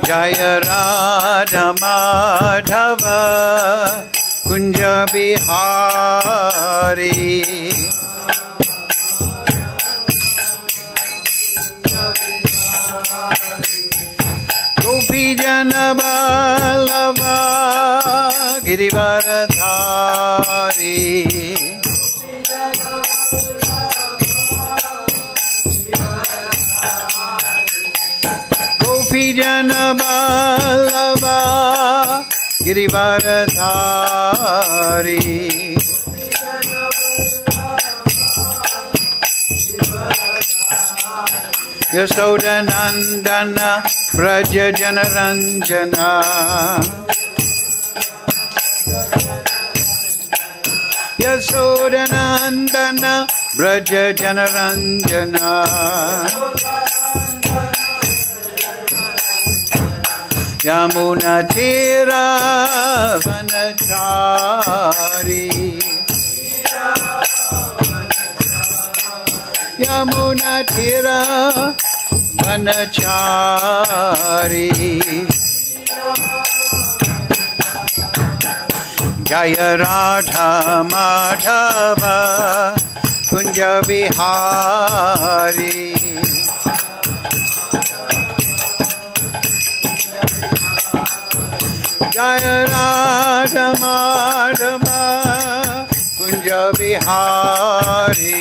Jaya Radha Madhava Kunja Bihari Gopi Jana Vallabha Girivaradhari Gopi Jana Vallabha Girivaradhari Yasoda Nandana Braja Janaranjana Yasoda Nandana Braja Janaranjana Yamuna Tira Vanachari Yamuna Tira Vanachari Jaya Radha Madhava Kunja Bihari Jaya Radha Madhava Kunja Bihari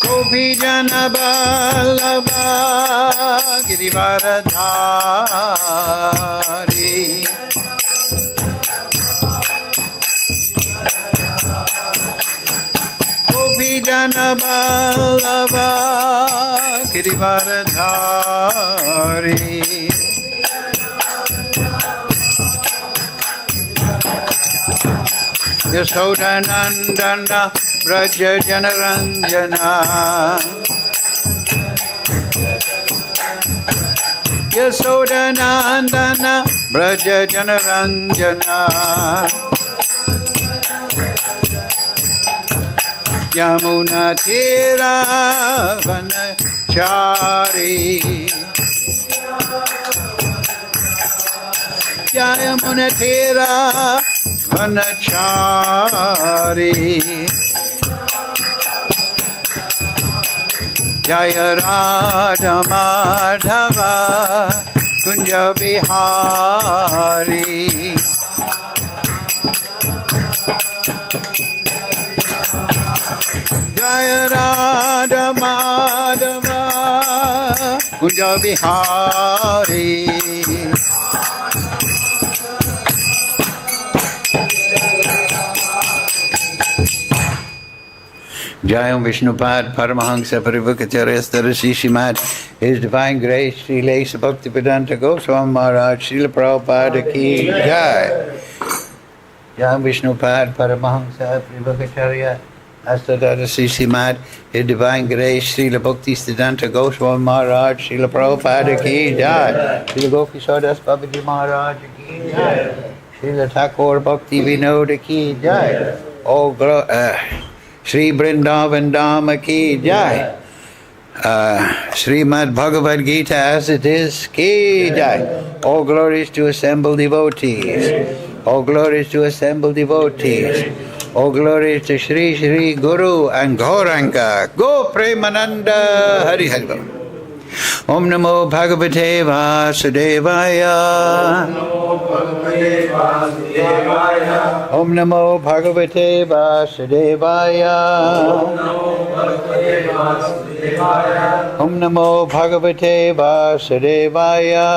Gopi Jana Vallabha Girivaradhari Gopi Jana Vallabha Girivaradhari Yasoda Nandana Braja Janaranjana Yasoda Nandana Braja Janaranjana Yamuna Tira Vanachari Yamuna Tira Vanachari Jaya Radha Madhava Kunja Bihari Jaya Radha Madhava Kunja Bihari Jayam Vishnupad Paramahansa Parivakacharya Starasi Shimad His Divine Grace Sri Lesa Bhaktivedanta Goswami Maharaj Srila Prabhupada Ki Jai Jayam Vishnupad Paramahansa Parivakacharya Starasi Shimad His Divine Grace Srila Bhaktivedanta Goswami Maharaj Srila Prabhupada Ki Jai Srila Gopkisodas Babaji Maharaj Ki Jai Srila Thakur Bhakti Vinod Ki Jai Oh Shri Vrindavan Dham Ki Jai Srimad Bhagavad Gita as it is Ki Jai All glories to assembled devotees All glories to assembled devotees All glories to Shri Shri Guru and Gauranga Go Premananda Hari Hari Bol Om Namo Bhagavate Vasudevaya Om Namo Bhagavate Vasudevaya Om Namo Bhagavate Vasudevaya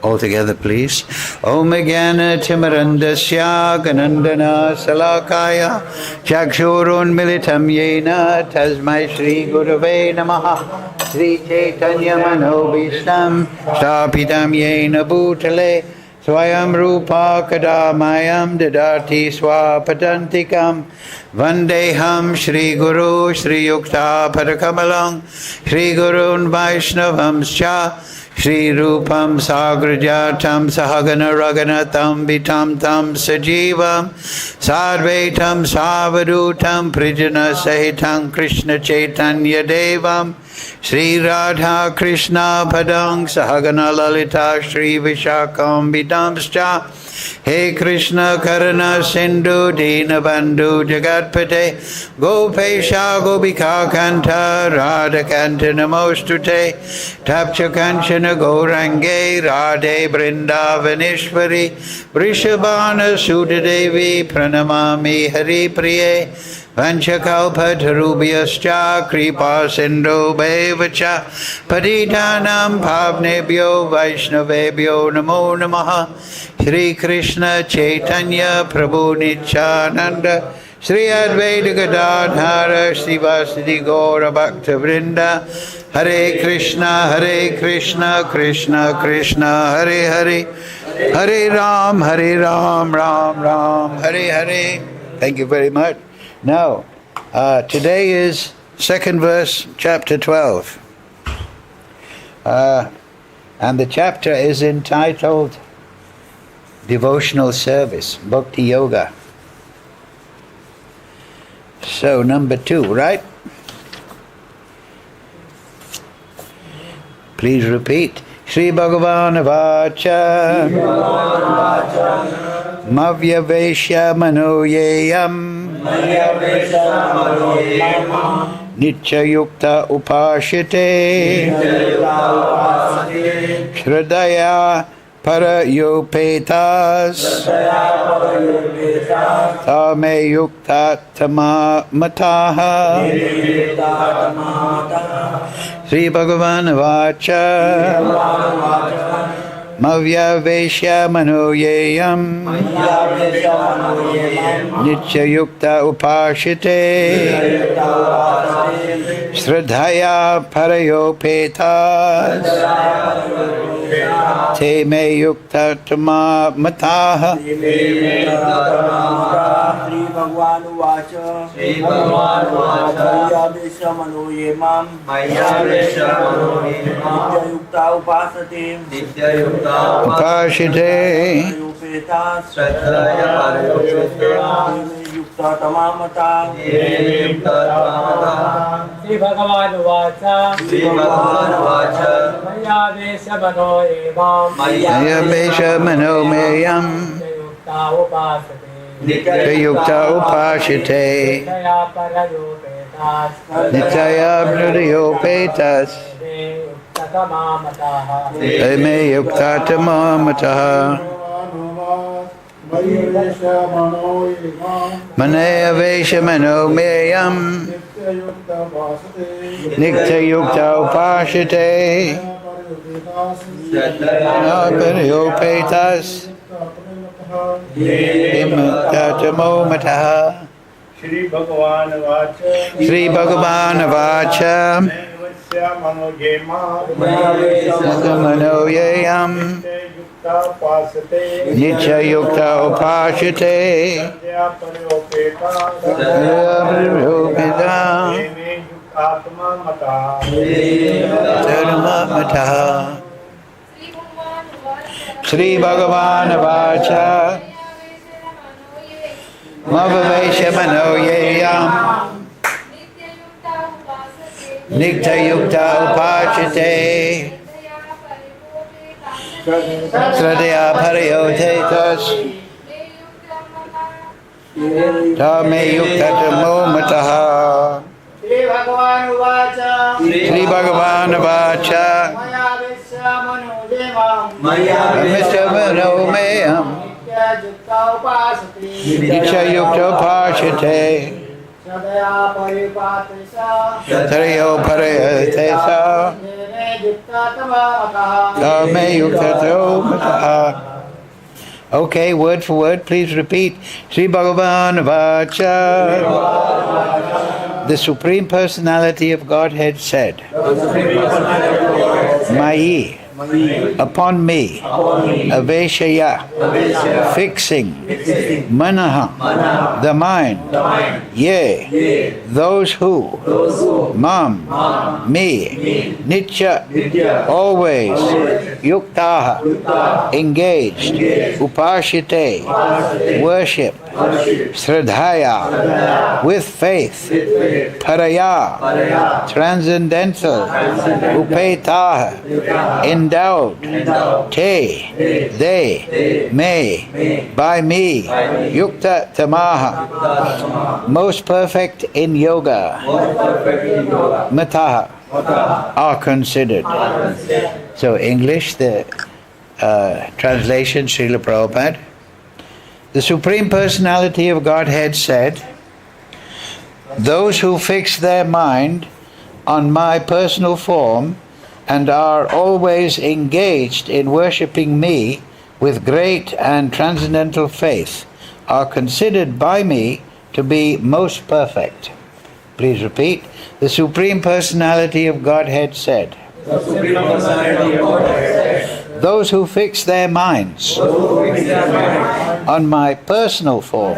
All together, please. Om Jnana Timirandasya Ganandana Salakaya Chakshurun Militam Yena Tasmai Shri Gurave Namaha Shri Chaitanya Manobishtam Stapitam Yena Bhutale Swayam Rupa Kadamayam Dadati Swapadantikam Vandeham Shri Guru Shri Yukta Padakamalang Shri Gurun Vaishnavamscha Shri Rupam Sagrajatam Sahagana Raganatam Vitam Tam Sajivam Sarvetam Savadutam Prijana Sahitam Krishna Chaitanya Devam Shri Radha Krishna Padang Sahagana Lalita Shri Vishakam Vidamscha He Krishna Karana Sindhu Dina Bandhu Jagatpate Gopesha Gopika Kanta Radha Kanta Namostute Tapcha Kanchana Gaurange Radhe Brindavanishwari Vrishabhana Sudadevi Pranamami Hari Priye Vanchakalpatarubhyascha Kripa Sindhu Bevacha Patitanam Pavnebhyo Vaishnavebhyo Namo Namaha Shri Krishna Chaitanya Prabhu Nityananda Shri Advaita Gadadhara Srivasadi Gaura Bhakta Vrinda Hare Krishna Krishna Krishna Hare Hare Hare Ram Ram Ram Hare Hare. Thank you very much. Now, today is second verse, chapter 12. And the chapter is entitled Devotional Service, Bhakti Yoga. So, number 2, right? Please repeat. Shri Bhagavan Vacha Mavya Vesha Manoyeyam Nitya Yukta Upashite Shradaya Parayopetas Tame Yukta Tama Mataha Sri Bhagavan Vacha Mavya Vesha Manoyeyam Nitya Yukta Upashite Shradhaya Parayopetas Te me yukta tama mataha. Sri Bhagavan Vacha Maya Vesha Manoyemam Nitya Yukta Upasate Upashite Shradhaya Yukta Tamamata. Sri Bhagavan Vacha Maya Vesha Manoyemam Maya Vesha Manoyemam Nitya Yukta Upashite Nityaya Parayopetas Te me yukta tamamataha Manaya Vesha Manoyemam Nitya Yukta Upashite Parayopetas Imutatamomataha. Shri Bhagavan Vacha Shri Bhagavan Vacha Manoyeyam Nitya Yukta Upashite Mataha. Shri Bhagavan Vacha Mavavesha Manoyeyam Nitya Yukta Upashite Shradhaya Parayopetas Tame Yukta Tamomataha. Shri Bhagavan Vacha Shri Bhagavan Vacha Maya Vesha Manoyemam Nitya Yukta Upashite Shradhaya Parayopetas Tame Yukta Tamamataha. Okay, word for word, please repeat. Shri Bhagavan Vacha. The Supreme Personality of Godhead said, Mayi, upon me, aveshaya, fixing, manaha, the mind, ye, those who, mam, me, nitya, always, yuktaha, engaged, upashite, worship, sradhaya, with faith, paraya, transcendental, upetaha, endowed, te, they, may, by me, yukta tamaha, most perfect in yoga, mataha, are considered. So English, the translation, Srila Prabhupada. The Supreme Personality of Godhead said, those who fix their mind on my personal form and are always engaged in worshipping me with great and transcendental faith are considered by me to be most perfect. Please repeat. The Supreme Personality of Godhead said, those who fix their minds on my personal form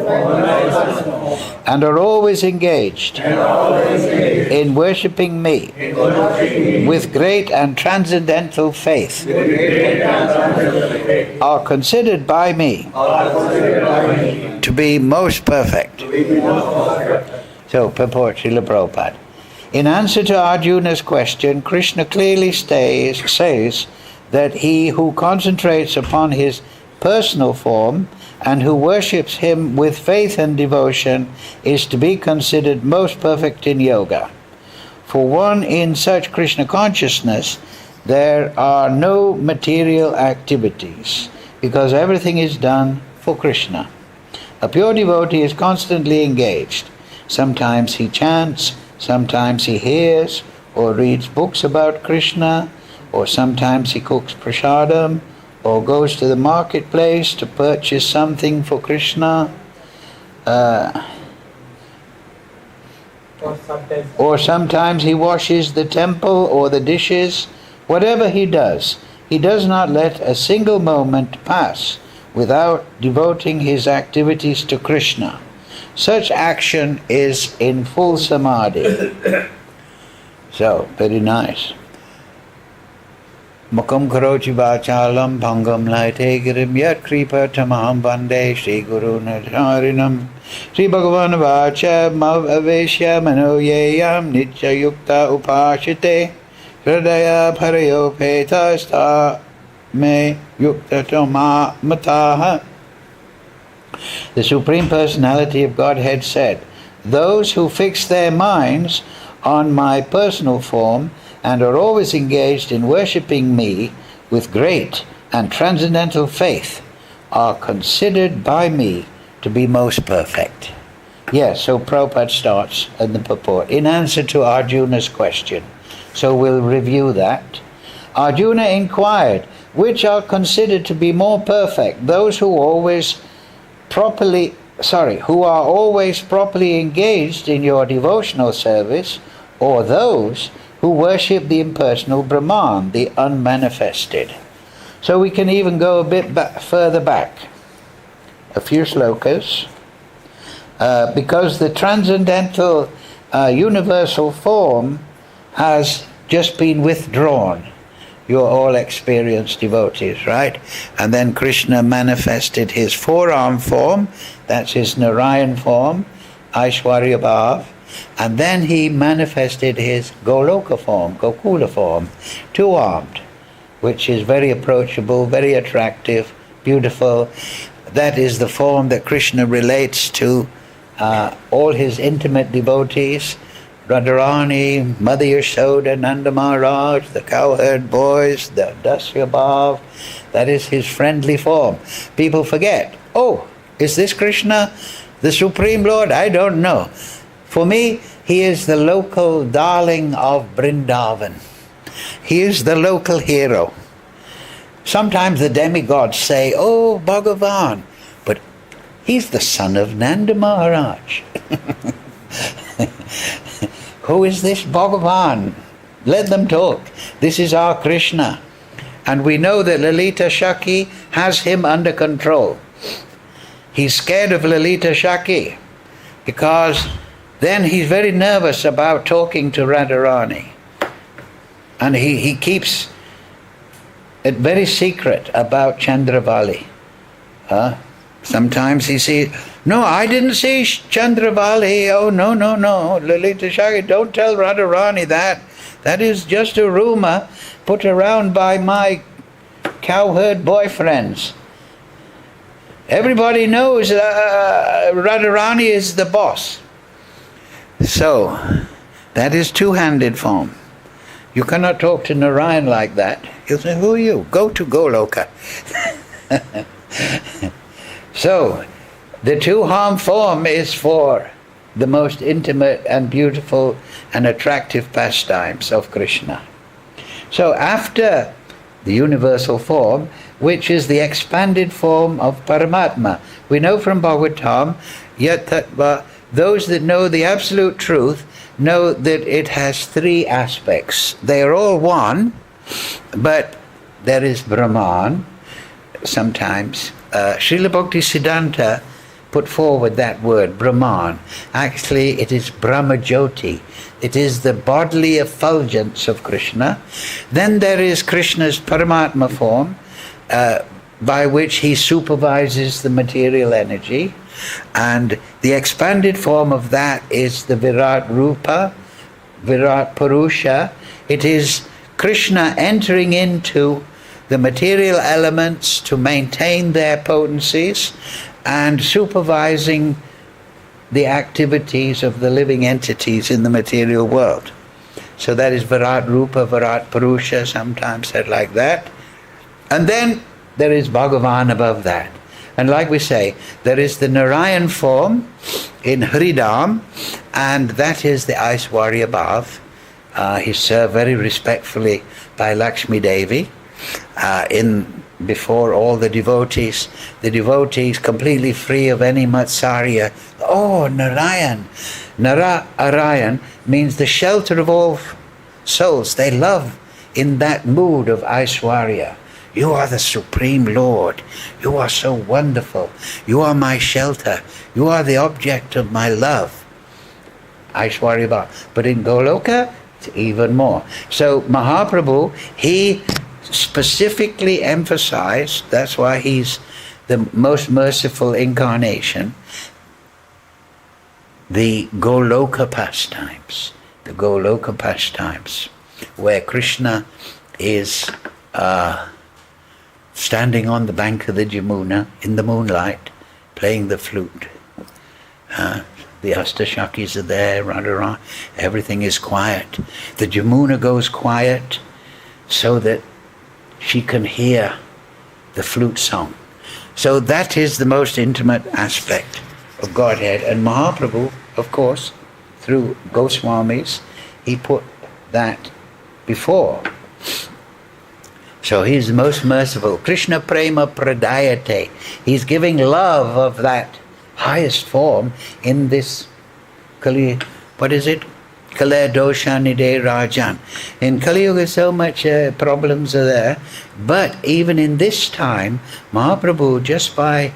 and are always engaged in worshipping me with great and transcendental faith are considered by me to be most perfect. So, purport Srila Prabhupada. In answer to Arjuna's question, Krishna clearly says that he who concentrates upon his personal form and who worships him with faith and devotion is to be considered most perfect in yoga. For one in such Krishna consciousness, there are no material activities, because everything is done for Krishna. A pure devotee is constantly engaged. Sometimes he chants, sometimes he hears or reads books about Krishna, or sometimes he cooks prasadam, or goes to the marketplace to purchase something for Krishna, or sometimes he washes the temple or the dishes. Whatever he does not let a single moment pass without devoting his activities to Krishna. Such action is in full samadhi. So, very nice. Mukam karochi vachalam bhangam laite girim yat kripa tamaham bande Shri Guru Nacharinam Shri Bhagavan vacha mav aveshya manoyeyam nitya yukta upashite hridaya parayo petasta me yukta tama mataha. The Supreme Personality of Godhead said, those who fix their minds on my personal form and are always engaged in worshipping me with great and transcendental faith are considered by me to be most perfect. Yes, so Prabhupada starts in the purport, in answer to Arjuna's question. So we'll review that. Arjuna inquired, which are considered to be more perfect, those who are always properly engaged in your devotional service, or those who worship the impersonal Brahman, the unmanifested. So we can even go a bit further back, a few slokas, because the transcendental universal form has just been withdrawn. You're all experienced devotees, right? And then Krishna manifested his forearm form, that's his Narayan form, Aishwarya Bhav, and then he manifested his Goloka form, Gokula form, two-armed, which is very approachable, very attractive, beautiful. That is the form that Krishna relates to all his intimate devotees, Radharani, Mother Yashoda, Nanda Maharaj, the cowherd boys, the Dasya Bhav. That is his friendly form. People forget, oh, is this Krishna, the Supreme Lord? I don't know. For me, he is the local darling of Vrindavan. He is the local hero. Sometimes the demigods say, oh, Bhagavan, but he's the son of Nanda Maharaj. Who is this Bhagavan? Let them talk. This is our Krishna. And we know that Lalita Shakti has him under control. He's scared of Lalita Shakti because then he's very nervous about talking to Radharani. And he keeps it very secret about Chandravali. Sometimes he sees, no, I didn't see Chandravali. Oh, no, Lalita Shakti, don't tell Radharani that. That is just a rumor put around by my cowherd boyfriends. Everybody knows Radharani is the boss. So, that is two-handed form. You cannot talk to Narayan like that. He'll say, who are you? Go to Goloka. So, the two-arm form is for the most intimate and beautiful and attractive pastimes of Krishna. So after the universal form, which is the expanded form of Paramatma, we know from Bhagavatam, yet those that know the absolute truth know that it has three aspects. They are all one, but there is Brahman. Sometimes Srila Bhakti Siddhanta put forward that word, Brahman. Actually, it is Brahmajyoti. It is the bodily effulgence of Krishna. Then there is Krishna's Paramatma form, by which he supervises the material energy. And the expanded form of that is the Virat Rupa, Virat Purusha. It is Krishna entering into the material elements to maintain their potencies and supervising the activities of the living entities in the material world. So that is Virat Rupa, Virat Purusha, sometimes said like that. And then there is Bhagavan above that. And like we say, there is the Narayan form in Hridam, and that is the Aishwarya Bhav. He's served very respectfully by Lakshmi Devi before all the devotees completely free of any matsarya. Oh, Narayan. Nara-Arayan means the shelter of all souls. They love in that mood of Aishwarya. You are the Supreme Lord. You are so wonderful. You are my shelter. You are the object of my love. Aishwarya Bhav. But in Goloka, it's even more. So Mahaprabhu, he specifically emphasized, that's why he's the most merciful incarnation, the Goloka pastimes. The Goloka pastimes, where Krishna is standing on the bank of the Jamuna in the moonlight, playing the flute. The Astashakis are there, Radharani. Everything is quiet. The Jamuna goes quiet so that she can hear the flute song. So that is the most intimate aspect of Godhead. And Mahaprabhu, of course, through Goswamis, he put that before. So he's the most merciful. Krishna Prema Pradayate. He's giving love of that highest form in this Kali, what is it? Kale Dosha Nide Rajan. In Kali Yuga so much problems are there, but even in this time, Mahaprabhu, just by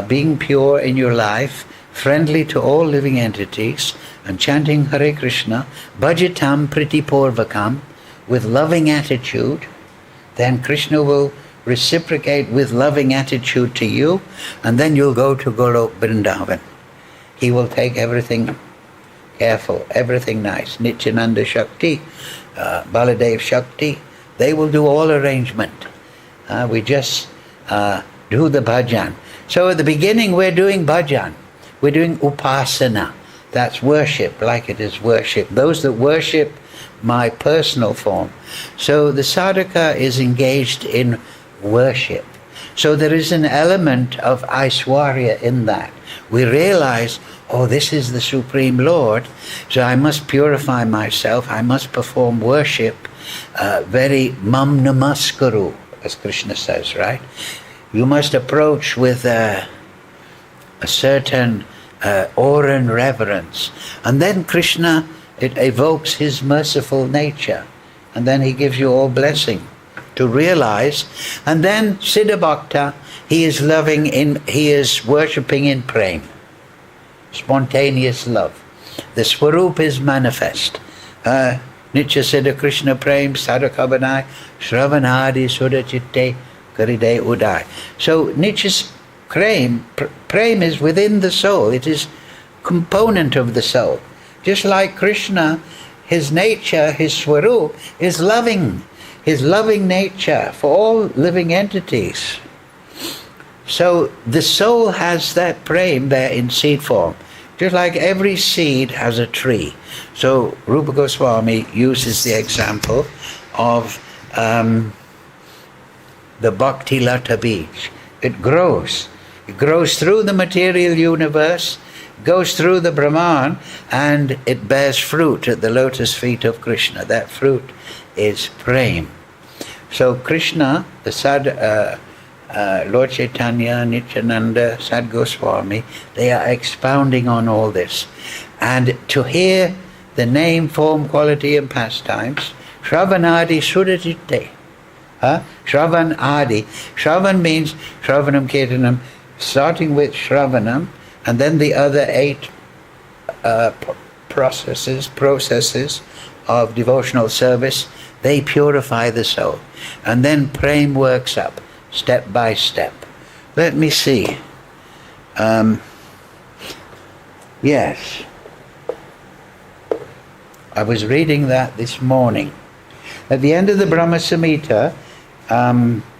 being pure in your life, friendly to all living entities, and chanting Hare Krishna, Bhajatam Priti Purvakam, with loving attitude, then Krishna will reciprocate with loving attitude to you, and then you'll go to Golok Vrindavan. He will take everything careful, everything nice. Nityananda Shakti, Baladev Shakti, they will do all arrangement. We just do the bhajan. So at the beginning we're doing bhajan. We're doing upasana. That's worship, like it is worship. Those that worship my personal form. So the sadhaka is engaged in worship. So there is an element of Aishwarya in that. We realize, oh, this is the Supreme Lord, so I must purify myself, I must perform worship, very mam namaskaru, as Krishna says, right? You must approach with a certain awe and reverence. And then Krishna, it evokes his merciful nature. And then he gives you all blessing to realize. And then Siddha Bhakta, he is worshipping in prem, spontaneous love. The Swarup is manifest. Nitya Siddha Krishna Prem Sadhakabanai Shravanadi Sudha Chitte Karide Udai. So Nitya's prem is within the soul. It is component of the soul. Just like Krishna, his nature, his Swarup is loving. His loving nature for all living entities. So the soul has that prem there in seed form. Just like every seed has a tree. So Rupa Goswami uses the example of the Bhakti Lata Beach. It grows. It grows through the material universe, goes through the Brahman, and it bears fruit at the lotus feet of Krishna. That fruit is prem. So Krishna, the Lord Chaitanya, Nityananda, Sad Goswami, they are expounding on all this. And to hear the name, form, quality and pastimes, Shravanadi Sudatitte. Shravan Adi. Shravan means Shravanam Kirtanam, starting with Shravanam, and then the other 8 processes of devotional service, they purify the soul. And then prem works up, step by step. Let me see. Yes. I was reading that this morning. At the end of the Brahma Samhita,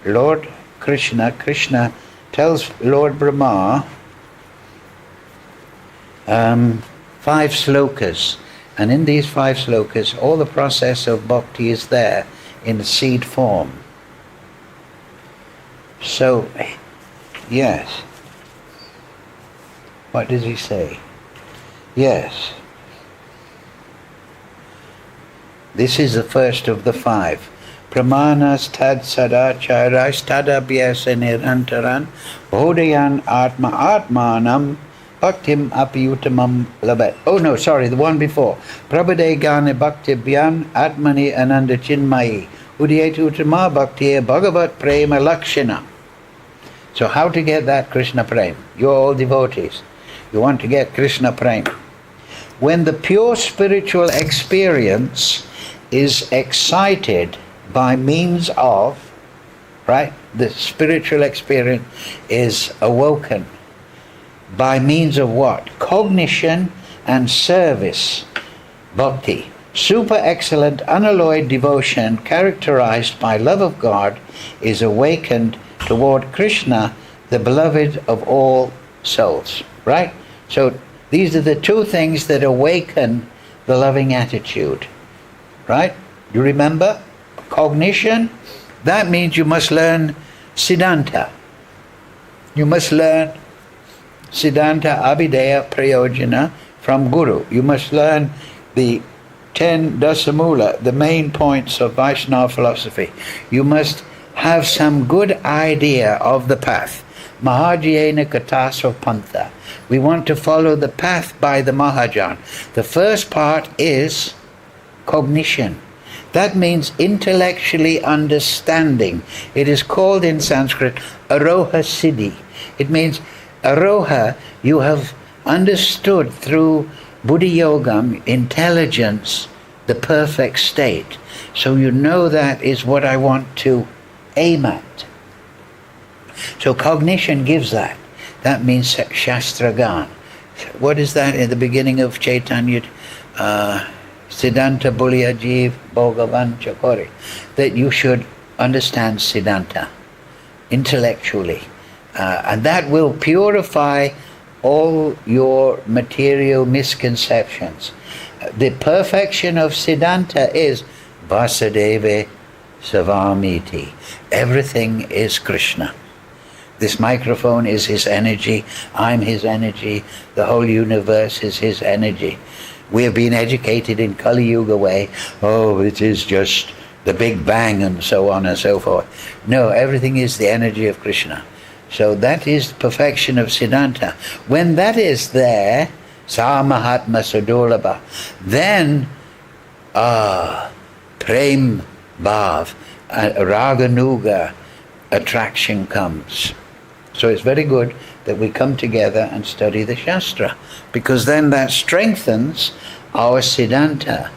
Lord Krishna tells Lord Brahma 5 slokas. And in these 5 slokas, all the process of bhakti is there in seed form. So, yes. What does he say? Yes. This is the first of the 5. Pramanas tad sadacharais tadabhyasa nirantaran bodhayan atma atmanam bhaktim apiyutamam labet. Oh no, sorry, the one before. Prabhade gane bhaktibhyan atmani ananda chinmayi udyetu utama bhaktiya bhagavat prema lakshana. So how to get that Krishna prem? You're all devotees. You want to get Krishna prem. When the pure spiritual experience is excited by means of, right? The spiritual experience is awoken by means of what? Cognition and service, bhakti. Super excellent, unalloyed devotion characterized by love of God is awakened toward Krishna, the beloved of all souls, right? So these are the 2 things that awaken the loving attitude, right? You remember? Cognition, that means you must learn Siddhanta. You must learn Siddhanta Abhideya Prayojana from Guru. You must learn the 10 Dasamula, the main points of Vaishnava philosophy. You must have some good idea of the path. Mahajayena Kataso Pantha. We want to follow the path by the Mahajan. The first part is cognition. That means intellectually understanding. It is called in Sanskrit Aroha Siddhi. It means Aroha, you have understood through Buddhi Yogam, intelligence, the perfect state. So you know that is what I want to aim at. So cognition gives that. That means Shastragan. What is that in the beginning of Chaitanya? Siddhanta Bulya Jeev Bhogavan Chakori. That you should understand Siddhanta intellectually. And that will purify all your material misconceptions. The perfection of Siddhanta is Vasudeva Savamiti. Everything is Krishna. This microphone is his energy. I'm his energy. The whole universe is his energy. We have been educated in Kali Yuga way. Oh, it is just the Big Bang and so on and so forth. No, everything is the energy of Krishna. So that is perfection of Siddhanta. When that is there, Sa Mahatma Sudolabha, then Prem Bhav, raganuga attraction comes. So it's very good that we come together and study the Shastra, because then that strengthens our Siddhanta,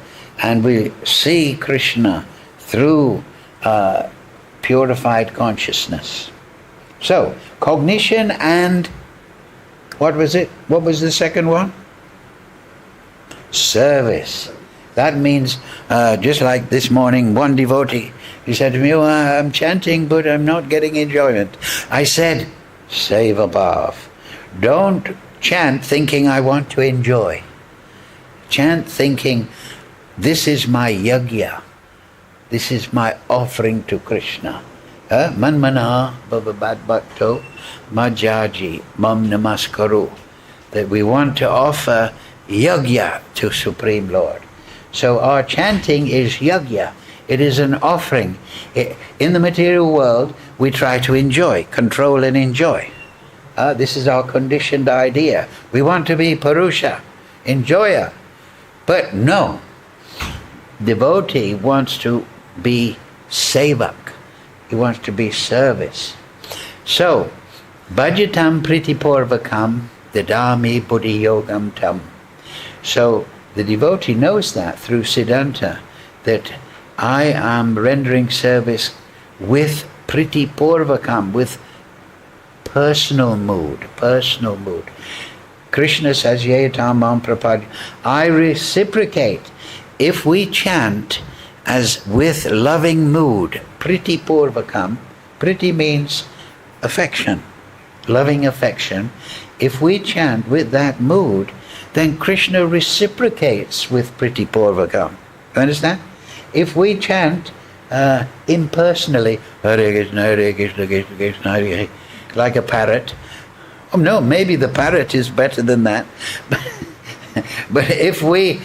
and we see Krishna through purified consciousness. So, cognition and, what was it? What was the second one? Service. That means, just like this morning, one devotee, he said to me, "Oh, I'm chanting, but I'm not getting enjoyment." I said, Seva Bhav. Don't chant thinking I want to enjoy. Chant thinking, this is my yajna. This is my offering to Krishna. Manmana bhavabhat bhakto majaji mam namaskaru. That we want to offer yajna to Supreme Lord. So our chanting is yajna. It is an offering. In the material world, we try to enjoy, control and enjoy. This is our conditioned idea. We want to be Purusha, enjoyer. But no, devotee wants to be sevak. He wants to be service. So, bhajatam pritipurvakam dadami buddhi yogam tam. So, the devotee knows that through Siddhanta, that I am rendering service with pritipurvakam, with personal mood. Krishna says, Yetamam prapad. I reciprocate. If we chant as with loving mood, pritipurvakam, priti means affection, loving affection. If we chant with that mood, then Krishna reciprocates with pritipurvakam. You understand? If we chant impersonally, Hare Krishna, Hare Krishna, Krishna Krishna, Hare Hare, like a parrot. Oh no, maybe the parrot is better than that. But if we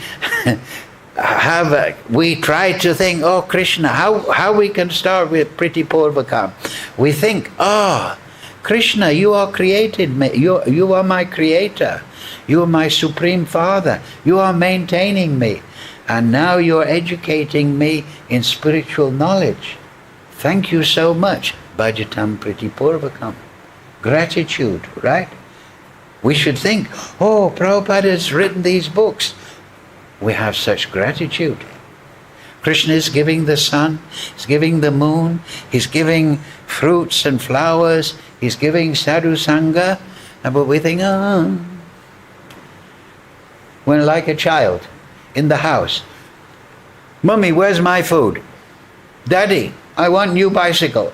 we try to think, oh Krishna, how we can start with pritipurvakam. We think, oh Krishna, you are created me. You are my creator. You are my supreme father. You are maintaining me. And now you're educating me in spiritual knowledge. Thank you so much. Bhajatam pritipurvakam. Gratitude, right? We should think, oh, Prabhupada has written these books. We have such gratitude. Krishna is giving the sun, he's giving the moon, he's giving fruits and flowers, he's giving sadhu sangha, but we think, oh. When like a child in the house, Mummy, where's my food? Daddy, I want new bicycle.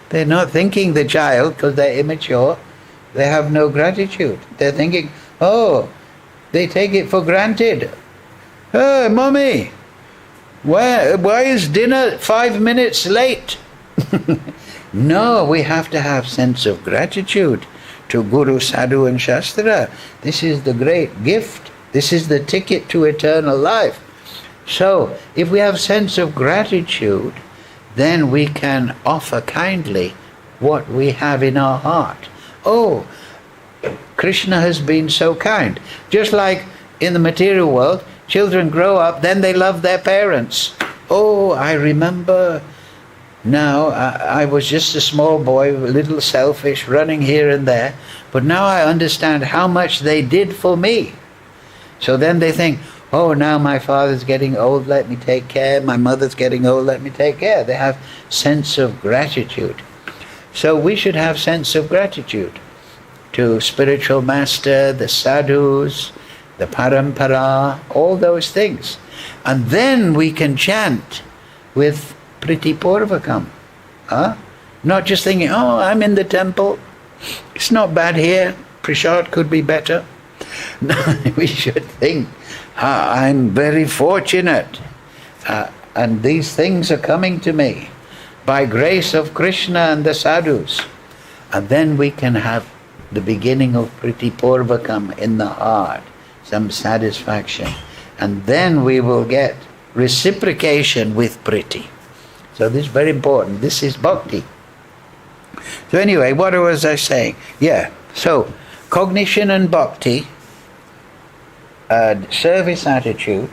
They're not thinking the child, because they're immature, they have no gratitude. They're thinking, oh, they take it for granted. Oh, Mummy, why is dinner 5 minutes late? No, we have to have sense of gratitude to Guru, Sadhu and Shastra. This is the great gift. This is the ticket to eternal life. So, if we have sense of gratitude, then we can offer kindly what we have in our heart. Oh, Krishna has been so kind. Just like in the material world, children grow up, then they love their parents. Oh, I remember now, I was just a small boy, a little selfish, running here and there, but now I understand how much they did for me. So then they think, oh, now my father's getting old, let me take care. My mother's getting old, let me take care. They have sense of gratitude. So we should have sense of gratitude to spiritual master, the sadhus, the parampara, all those things. And then we can chant with pritipurvakam. Not just thinking, oh, I'm in the temple. It's not bad here. Prasad could be better. No, we should think, I'm very fortunate, and these things are coming to me by grace of Krishna and the sadhus. And then we can have the beginning of pritipurvakam in the heart, some satisfaction. And then we will get reciprocation with priti. So this is very important. This is bhakti. So anyway, what was I saying? Yeah, so cognition and bhakti, service attitude,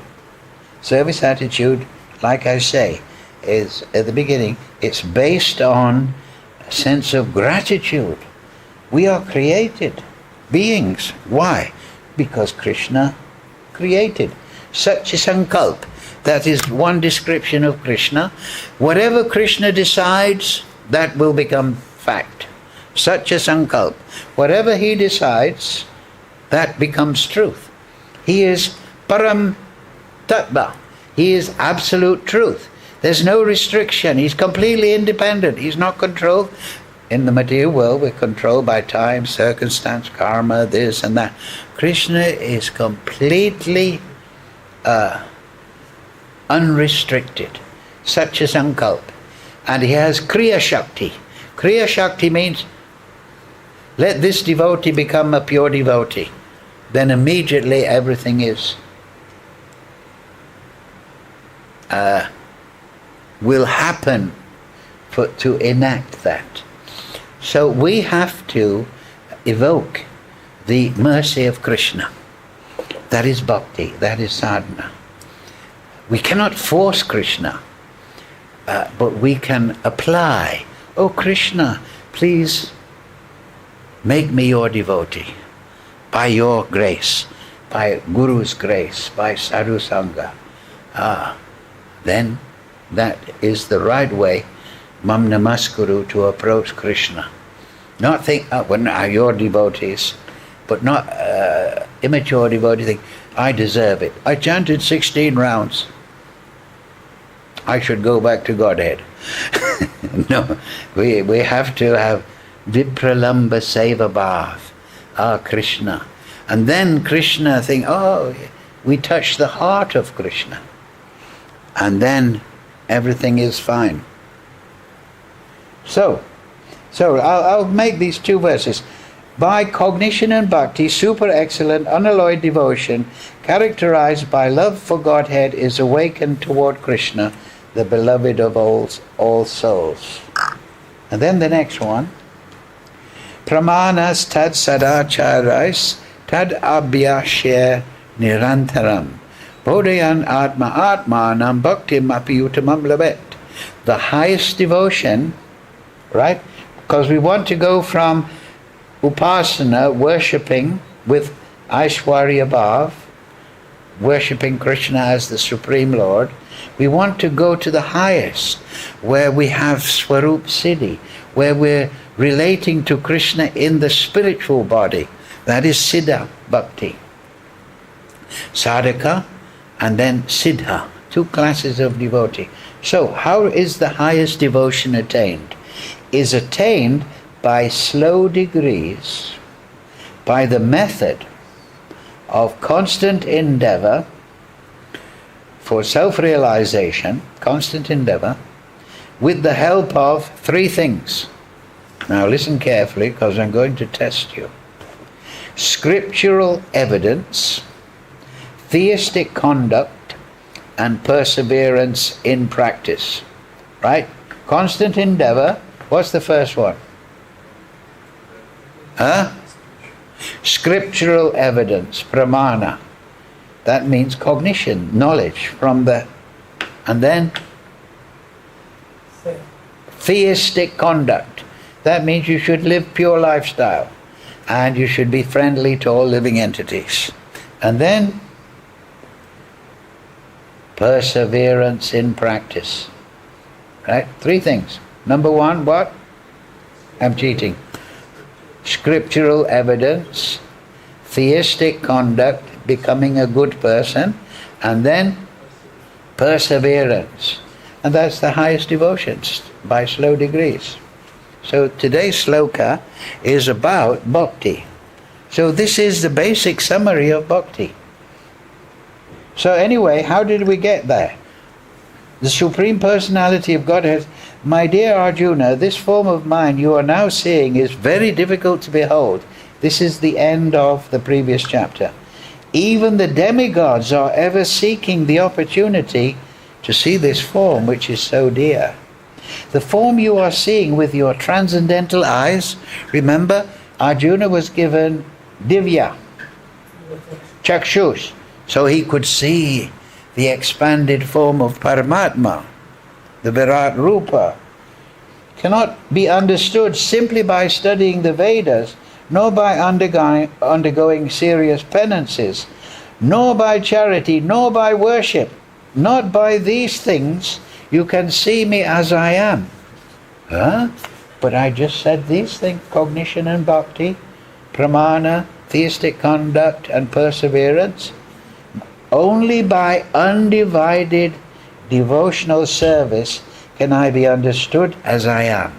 like I say, is, at the beginning, it's based on a sense of gratitude. We are created beings. Why? Because Krishna created. Satya Sankalp. That is one description of Krishna. Whatever Krishna decides, that will become fact. Satya Sankalp. Whatever he decides, that becomes truth. He is Param Tattva. He is absolute truth. There's no restriction. He's completely independent. He's not controlled. In the material world, we're controlled by time, circumstance, karma, this and that. Krishna is completely unrestricted. Satya Sankalp. And he has Kriya Shakti. Kriya Shakti means, let this devotee become a pure devotee. Then immediately everything is will happen to enact that. So we have to evoke the mercy of Krishna. That is bhakti, that is sadhana. We cannot force Krishna, but we can apply, oh Krishna, please make me your devotee by your grace, by Guru's grace, by sadhu sangha. Then that is the right way, mam namaskuru, to approach Krishna. Not think, when your devotees, but not immature devotees think, I deserve it. I chanted 16 rounds. I should go back to Godhead. No, we have to have vipralamba seva bhav, Krishna. And then Krishna think, oh, we touch the heart of Krishna. And then everything is fine. So I'll make these two verses. By cognition and bhakti, super excellent, unalloyed devotion, characterized by love for Godhead, is awakened toward Krishna, the beloved of all souls. And then the next one. Pramanas tad sadacharais tad abhyashya nirantaram bodhayan atma atmanam bhaktim api uttamam labet. The highest devotion, right? Because we want to go from upasana, worshipping with Aishwarya Bhav, worshipping Krishna as the Supreme Lord. We want to go to the highest, where we have Swarup Siddhi, where we're relating to Krishna in the spiritual body. That is Siddha Bhakti. Sadhaka and then Siddha, two classes of devotee. So how is the highest devotion attained? Is attained by slow degrees, by the method of constant endeavor for self-realization, constant endeavor, with the help of three things. Now listen carefully, because I'm going to test you. Scriptural evidence, theistic conduct, and perseverance in practice. Right? Constant endeavor. What's the first one? Scriptural evidence, pramana. That means cognition, knowledge from the... And then? Theistic conduct. That means you should live pure lifestyle. And you should be friendly to all living entities. And then? Perseverance in practice. Right? Three things. Number one, what? I'm cheating. Scriptural evidence, theistic conduct, becoming a good person, and then perseverance. And that's the highest devotions, by slow degrees. So today's sloka is about bhakti. So this is the basic summary of bhakti. So anyway, how did we get there? The Supreme Personality of Godhead. My dear Arjuna, this form of mind you are now seeing is very difficult to behold. This is the end of the previous chapter. Even the demigods are ever seeking the opportunity to see this form which is so dear. The form you are seeing with your transcendental eyes, remember, Arjuna was given divya, chakshus, so he could see the expanded form of Paramatma. the Virat Rupa, cannot be understood simply by studying the Vedas, nor by undergoing serious penances, nor by charity, nor by worship. Not by these things you can see me as I am. Huh? But I just said these things, cognition and bhakti, pramana, theistic conduct and perseverance. Only by undivided devotional service can I be understood as I am.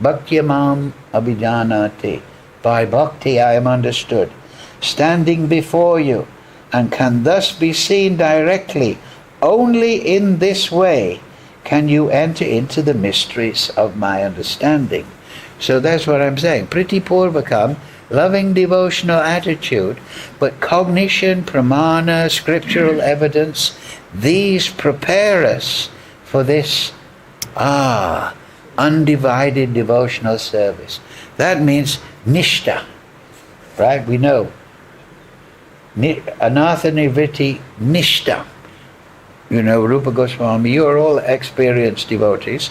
Bhaktyamam abhijanati. By bhakti I am understood, standing before you, and can thus be seen directly. Only in this way can you enter into the mysteries of my understanding. So that's what I'm saying. Priti purvakam, loving devotional attitude, but cognition, pramana, scriptural evidence, these prepare us for this undivided devotional service. That means nishta, right? We know. Anatha nivritti nishta. You know, Rupa Goswami, you are all experienced devotees.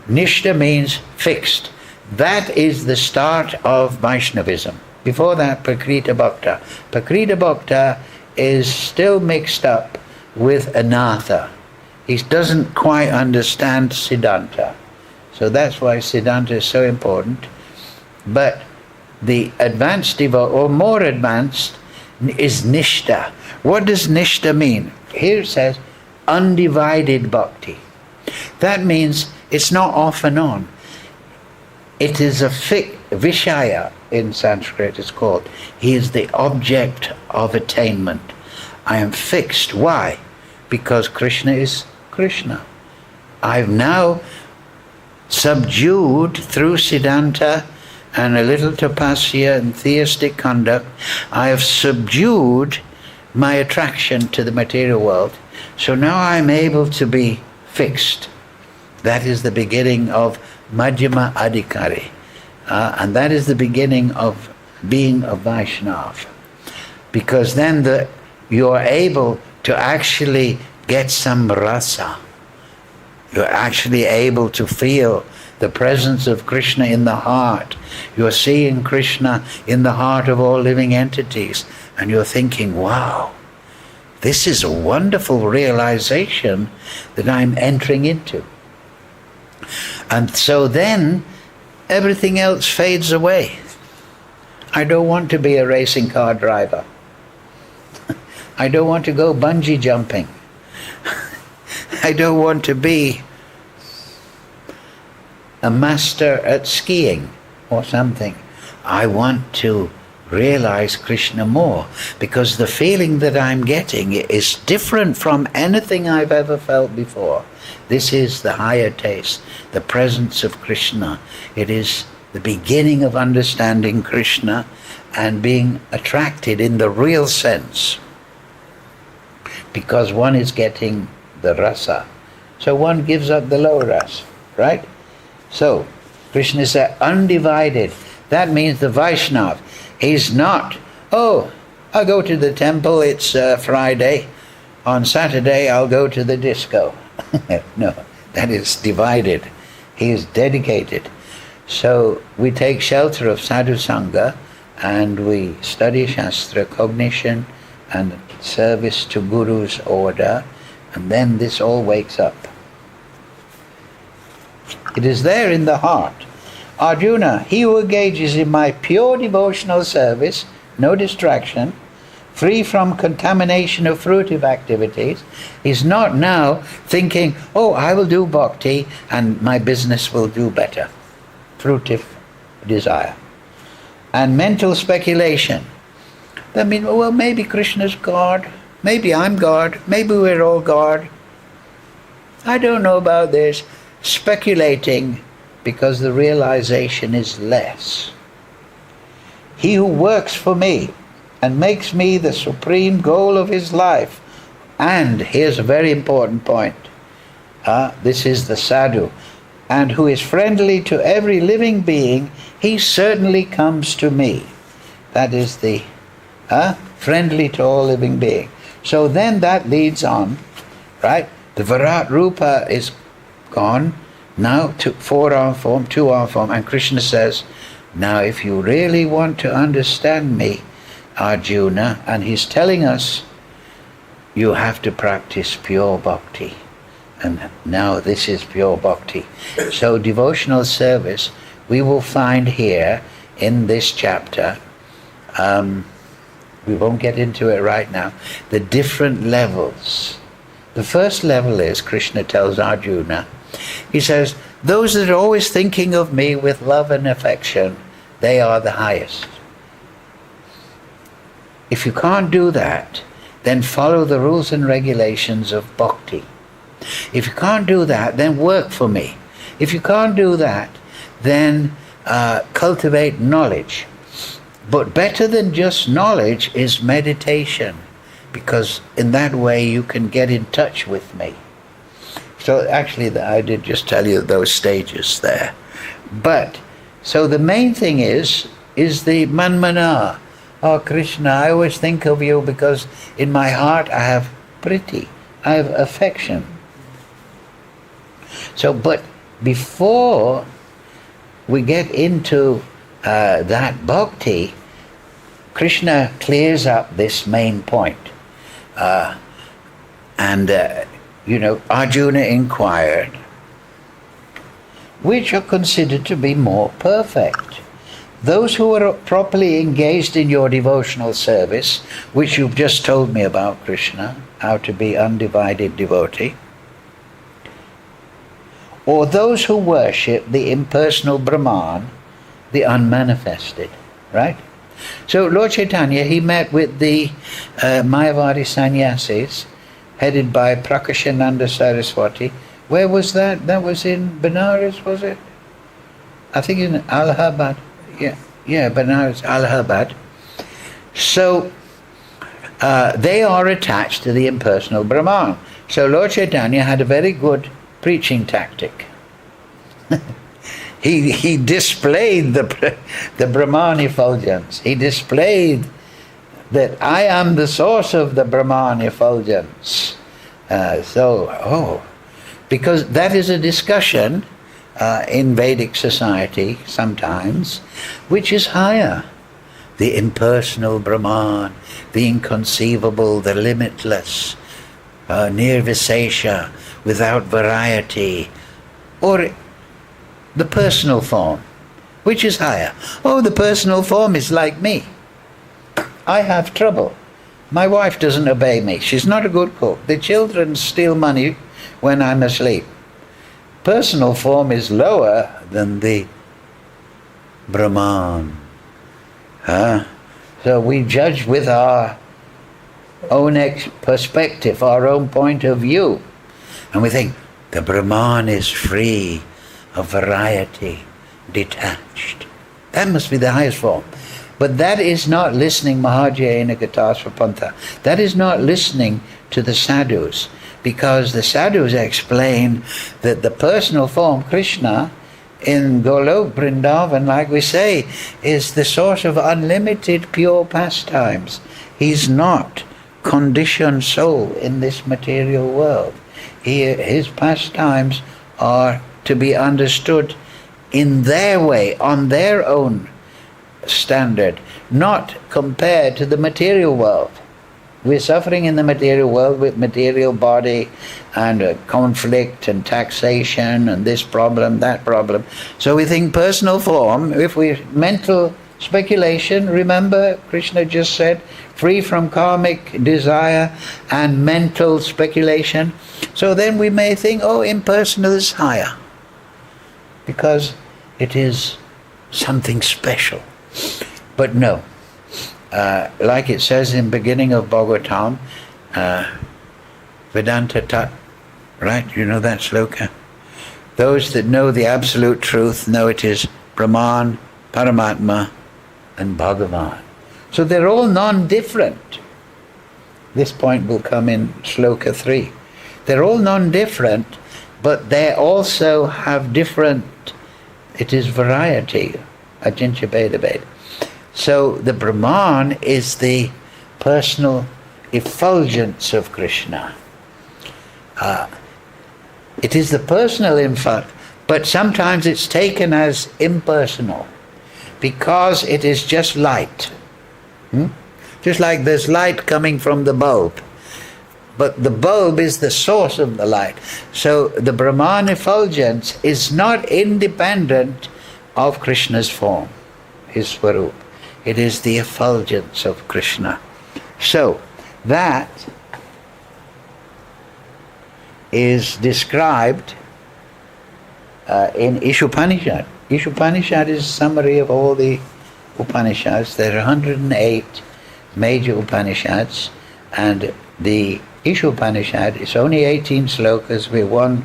Nishta means fixed. That is the start of Vaishnavism. Before that, Prakrita Bhakta. Prakrita Bhakta is still mixed up with Anatha. He doesn't quite understand Siddhanta. So that's why Siddhanta is so important. But the advanced or more advanced is Nishta. What does Nishta mean? Here it says undivided bhakti. That means it's not off and on. It is a Vishaya in Sanskrit it's called. He is the object of attainment. I am fixed. Why? Because Krishna is Krishna. I've now subdued through Siddhanta and a little tapasya and theistic conduct, I have subdued my attraction to the material world. So now I'm able to be fixed. That is the beginning of Madhyama Adhikari. And that is the beginning of being a Vaishnava. Because then you are able to actually get some rasa. You're actually able to feel the presence of Krishna in the heart. You're seeing Krishna in the heart of all living entities. And you're thinking, wow, this is a wonderful realization that I'm entering into. And so then everything else fades away. I don't want to be a racing car driver. I don't want to go bungee jumping. I don't want to be a master at skiing or something. I want to realize Krishna more, because the feeling that I'm getting is different from anything I've ever felt before. This is the higher taste, the presence of Krishna. It is the beginning of understanding Krishna and being attracted in the real sense, because one is getting the rasa. So one gives up the low rasa, right? So Krishna is undivided. That means the Vaishnava. He's not, oh, I'll go to the temple, it's Friday. On Saturday I'll go to the disco. No, that is divided. He is dedicated. So we take shelter of sadhu sangha and we study Shastra, cognition and service to Guru's order, and then this all wakes up. It is there in the heart. Arjuna, he who engages in my pure devotional service, no distraction, free from contamination of fruitive activities, is not now thinking, oh, I will do bhakti and my business will do better. Fruitive desire. And mental speculation. That means, well, maybe Krishna's God, maybe I'm God, maybe we're all God. I don't know about this. Speculating because the realization is less. He who works for me and makes me the supreme goal of his life, and here's a very important point, this is the sadhu, and who is friendly to every living being, he certainly comes to me. That is the friendly to all living beings. So then that leads on, right? The Virat Rupa is gone now to 4-arm form, 2-arm form, and Krishna says, now if you really want to understand me, Arjuna, and he's telling us you have to practice pure bhakti. And now this is pure bhakti. So devotional service, we will find here in this chapter, we won't get into it right now, the different levels. The first level is, Krishna tells Arjuna, he says, those that are always thinking of me with love and affection, they are the highest. If you can't do that, then follow the rules and regulations of bhakti. If you can't do that, then work for me. If you can't do that, then cultivate knowledge. But better than just knowledge is meditation, because in that way you can get in touch with me. So actually I did just tell you those stages there. But, so the main thing is the manmana. Oh Krishna, I always think of you because in my heart I have priti, I have affection. So, but before we get into that bhakti, Krishna clears up this main point. Arjuna inquired, which are considered to be more perfect? Those who are properly engaged in your devotional service, which you've just told me about, Krishna, how to be undivided devotee, or those who worship the impersonal Brahman, the unmanifested, right? So Lord Chaitanya, he met with the Mayavadi sannyasis, headed by Prakashananda Saraswati. Where was that? That was in Benares, was it? I think in Allahabad. Yeah, Benares, Allahabad. So they are attached to the impersonal Brahman. So Lord Chaitanya had a very good preaching tactic. He displayed the Brahman effulgence. He displayed that I am the source of the Brahman effulgence. Because that is a discussion in Vedic society sometimes, which is higher. The impersonal Brahman, the inconceivable, the limitless, nirvisesha, without variety, or the personal form, which is higher. Oh, the personal form is like me. I have trouble. My wife doesn't obey me. She's not a good cook. The children steal money when I'm asleep. Personal form is lower than the Brahman. So we judge with our own perspective, our own point of view. And we think, the Brahman is free of variety, detached. That must be the highest form. But that is not listening, Mahajayana Gatasvapantha. That is not listening to the sadhus, because the sadhus explain that the personal form, Krishna, in Golok Vrindavan, like we say, is the source of unlimited pure pastimes. He's not conditioned soul in this material world. His pastimes are to be understood in their way, on their own standard, not compared to the material world. We're suffering in the material world with material body and conflict and taxation and this problem, that problem. So we think personal form, if we mental speculation, remember Krishna just said, free from karmic desire and mental speculation. So then we may think, oh, impersonal is higher, because it is something special. But no, like it says in beginning of Bhagavatam, Vedanta Tat, right? You know that sloka? Those that know the absolute truth know it is Brahman, Paramatma, and Bhagavan. So they're all non-different. This point will come in Shloka 3. They're all non-different, but they also have different, it is variety, Ajincha Bheda Bheda. So the Brahman is the personal effulgence of Krishna. It is the personal info, but sometimes it's taken as impersonal because it is just light. Just like there's light coming from the bulb, but the bulb is the source of the light. So the Brahman effulgence is not independent of Krishna's form, his Swarup. It is the effulgence of Krishna. So that is described in Ishopanishad. Ishopanishad is a summary of all the Upanishads. There are 108 major Upanishads, and the Ishopanishad is only 18 slokas with one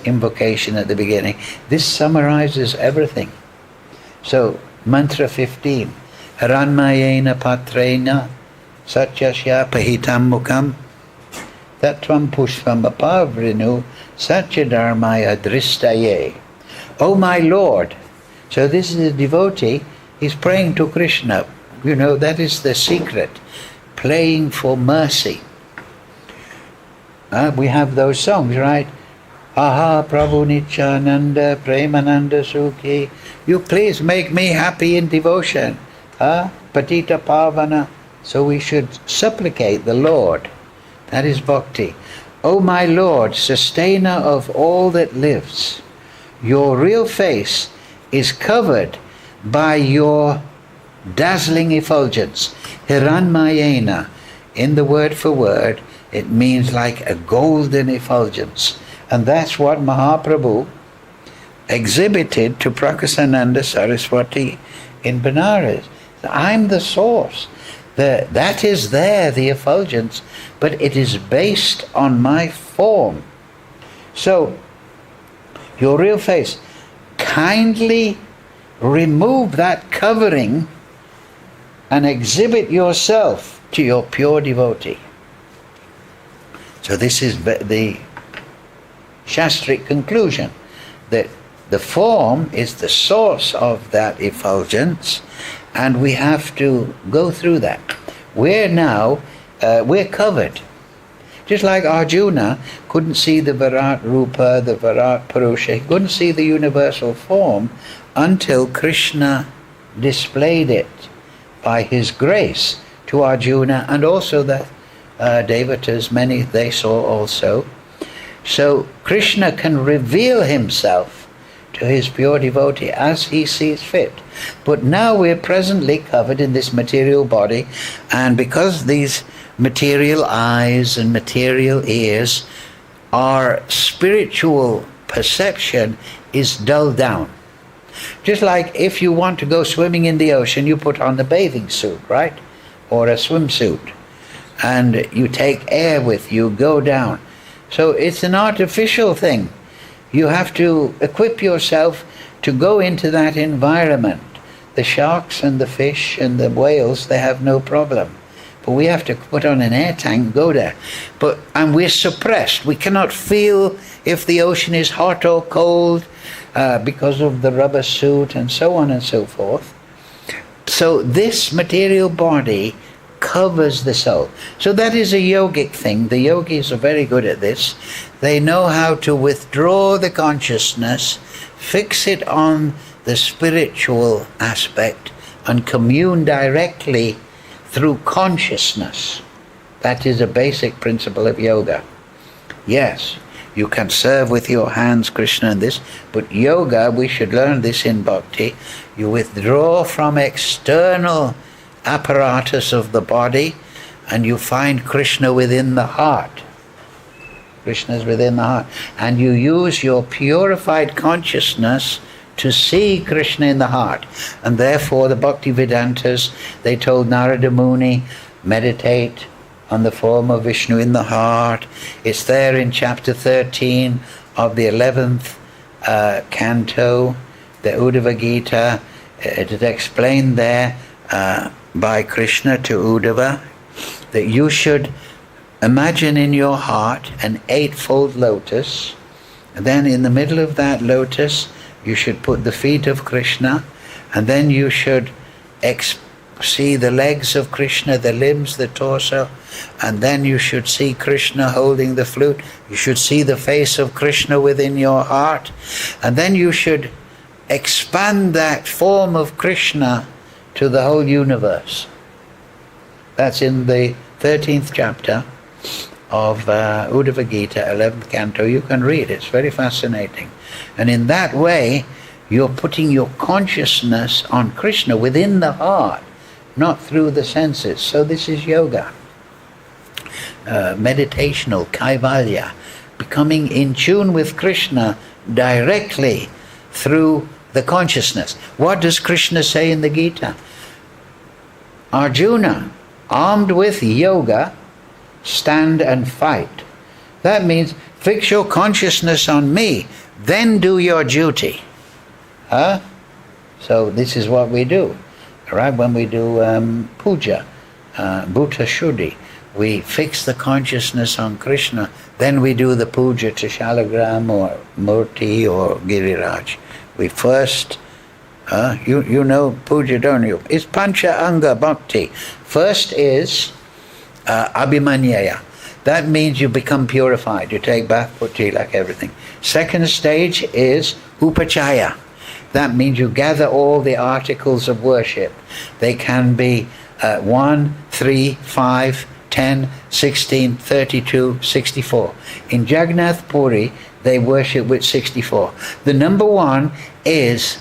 invocation at the beginning. This summarizes everything. So, mantra 15, Haranmayena patrena satyasya pahitam mukam tatvam pushpam apavrinu satyadharmaya dristaye. Oh my Lord. So this is a devotee, he's praying to Krishna. You know, that is the secret, praying for mercy. We have those songs, right? Aha, Prabhu Nityananda, Premananda Sukhi. You please make me happy in devotion. Patita Pavana. So we should supplicate the Lord. That is bhakti. O my Lord, sustainer of all that lives, your real face is covered by your dazzling effulgence. Hiranmayena. In the word for word, it means like a golden effulgence. And that's what Mahaprabhu exhibited to Prakasananda Saraswati in Benares. I'm the source. That is there, the effulgence, but it is based on my form. So, your real face, kindly remove that covering and exhibit yourself to your pure devotee. So this is the Shastric conclusion, that the form is the source of that effulgence, and we have to go through that. We're now, we're covered. Just like Arjuna couldn't see the Virat Rupa, the Virat Purusha, he couldn't see the universal form until Krishna displayed it by his grace to Arjuna, and also the Devatas, many they saw also. So Krishna can reveal himself to his pure devotee as he sees fit. But now we're presently covered in this material body, and because these material eyes and material ears, our spiritual perception is dulled down. Just like if you want to go swimming in the ocean, you put on the bathing suit, right? Or a swimsuit. And you take air with you, go down. So it's an artificial thing. You have to equip yourself to go into that environment. The sharks and the fish and the whales, they have no problem. But we have to put on an air tank, go there. And we're suppressed. We cannot feel if the ocean is hot or cold because of the rubber suit and so on and so forth. So this material body covers the soul. So that is a yogic thing. The yogis are very good at this. They know how to withdraw the consciousness, fix it on the spiritual aspect, and commune directly through consciousness. That is a basic principle of yoga. Yes, you can serve with your hands, Krishna, and this, but yoga, we should learn this in bhakti. You withdraw from external apparatus of the body, and you find Krishna within the heart. Krishna is within the heart. And you use your purified consciousness to see Krishna in the heart. And therefore the Bhaktivedantas, they told Narada Muni, meditate on the form of Vishnu in the heart. It's there in chapter 13 of the 11th canto, the Uddhava Gita. It is explained there by Krishna to Uddhava that you should imagine in your heart an eightfold lotus, and then in the middle of that lotus you should put the feet of Krishna, and then you should see the legs of Krishna, the limbs, the torso, and then you should see Krishna holding the flute. You should see the face of Krishna within your heart, and then you should expand that form of Krishna to the whole universe. That's in the 13th chapter of Uddhava Gita, 11th canto. You can read it. It's very fascinating. And in that way, you're putting your consciousness on Krishna within the heart, not through the senses. So this is yoga. Meditational, kaivalya. Becoming in tune with Krishna directly through the consciousness. What does Krishna say in the Gita? Arjuna, armed with yoga, stand and fight. That means fix your consciousness on me, then do your duty. So this is what we do, right? When we do puja, bhuta shuddhi, we fix the consciousness on Krishna, then we do the puja to Shalagram or Murti or Giriraj. We first, you know puja, don't you? It's Pancha Anga Bhakti. First is Abhimanyaya. That means you become purified. You take bath, put tea, like everything. Second stage is Upachaya. That means you gather all the articles of worship. They can be 1, 3, 5, 10, 16, 32, 64. In Jagannath Puri, they worship with 64. The number one is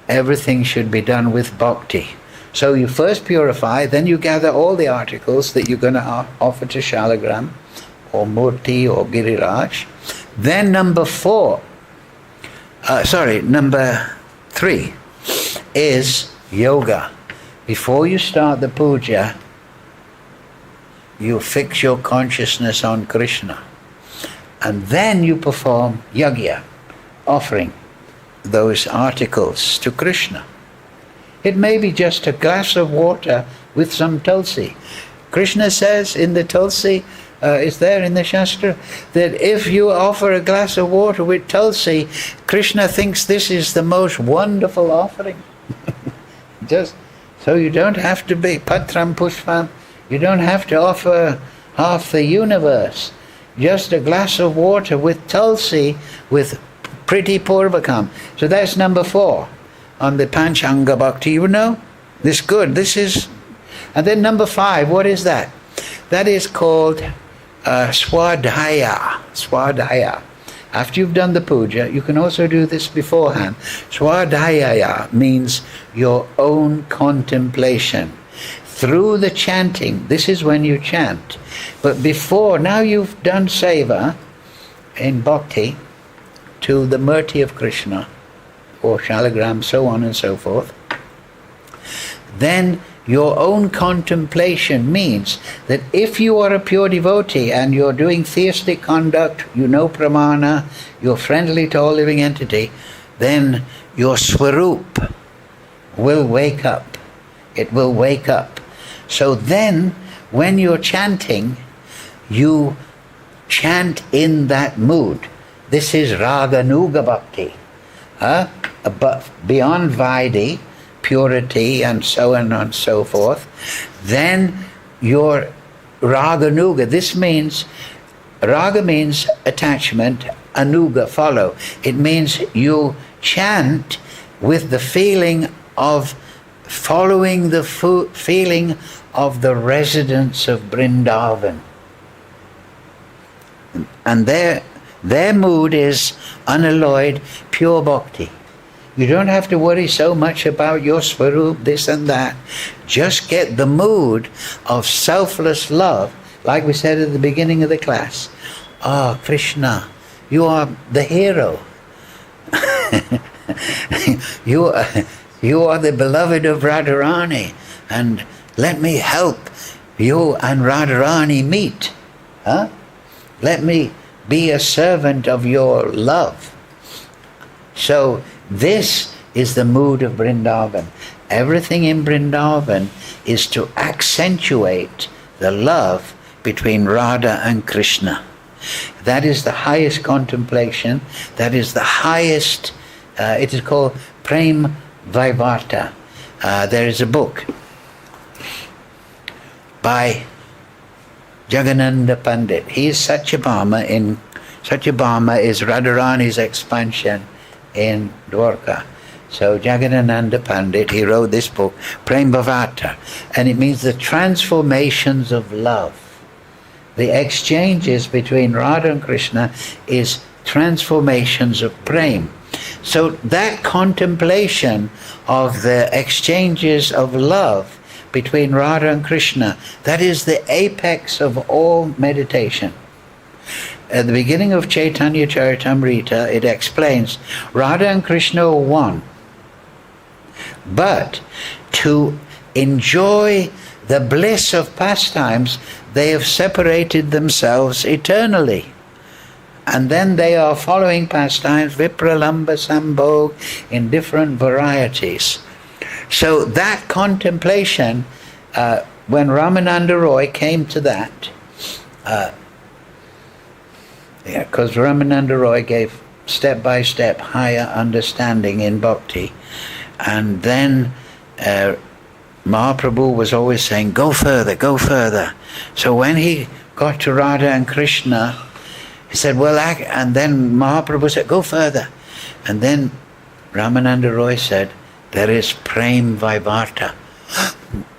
everything should be done with bhakti. So you first purify, then you gather all the articles that you're going to offer to Shalagram or Murti or Giriraj. Then number 3 is yoga. Before you start the puja, you fix your consciousness on Krishna. And then you perform yagya, offering those articles to Krishna. It may be just a glass of water with some tulsi. Krishna says in the tulsi, it's there in the Shastra, that if you offer a glass of water with tulsi, Krishna thinks this is the most wonderful offering. Just so you don't have to be patram pushpam, you don't have to offer half the universe. Just a glass of water with tulsi, with pretty purvakam. So that's number 4 on the Panchanga Bhakti. You know, this good. This is, and then number 5. What is that? That is called Swadhyaya. Swadhyaya. After you've done the puja, you can also do this beforehand. Swadhyaya means your own contemplation. Through the chanting, this is when you chant. But before, now you've done seva in bhakti to the Murti of Krishna, or Shalagram, so on and so forth. Then your own contemplation means that if you are a pure devotee and you're doing theistic conduct, you know pramana, you're friendly to all living entity, then your swarup will wake up. It will wake up. So then, when you're chanting, you chant in that mood. This is Raganuga Bhakti. Beyond Vaidhi, purity and so on and so forth. Then your Raganuga, this means, Raga means attachment, Anuga, follow. It means you chant with the feeling of following the feeling of the residents of Vrindavan. And their mood is unalloyed, pure bhakti. You don't have to worry so much about your swarup, this and that. Just get the mood of selfless love, like we said at the beginning of the class. Krishna, you are the hero. You are the beloved of Radharani, and let me help you and Radharani meet. Let me be a servant of your love. So this is the mood of Vrindavan. Everything in Vrindavan is to accentuate the love between Radha and Krishna. That is the highest contemplation. That is the highest, it is called Prem Vaivarta. There is a book by Jagannatha Pandit. He is Satyabhama. Satyabhama is Radharani's expansion in Dwarka. So Jagannatha Pandit, he wrote this book, Prem Bhavata, and it means the transformations of love. The exchanges between Radha and Krishna is transformations of prem. So that contemplation of the exchanges of love between Radha and Krishna, that is the apex of all meditation. At the beginning of Chaitanya Charitamrita, it explains Radha and Krishna are one. But to enjoy the bliss of pastimes, they have separated themselves eternally. And then they are following pastimes, Vipralamba Sambhog, in different varieties. So that contemplation, when Ramananda Roy came to that, because Ramananda Roy gave step-by-step higher understanding in bhakti, and then Mahaprabhu was always saying, go further, go further. So when he got to Radha and Krishna, he said, well, and then Mahaprabhu said, go further. And then Ramananda Roy said, there is Prem Vaivarta.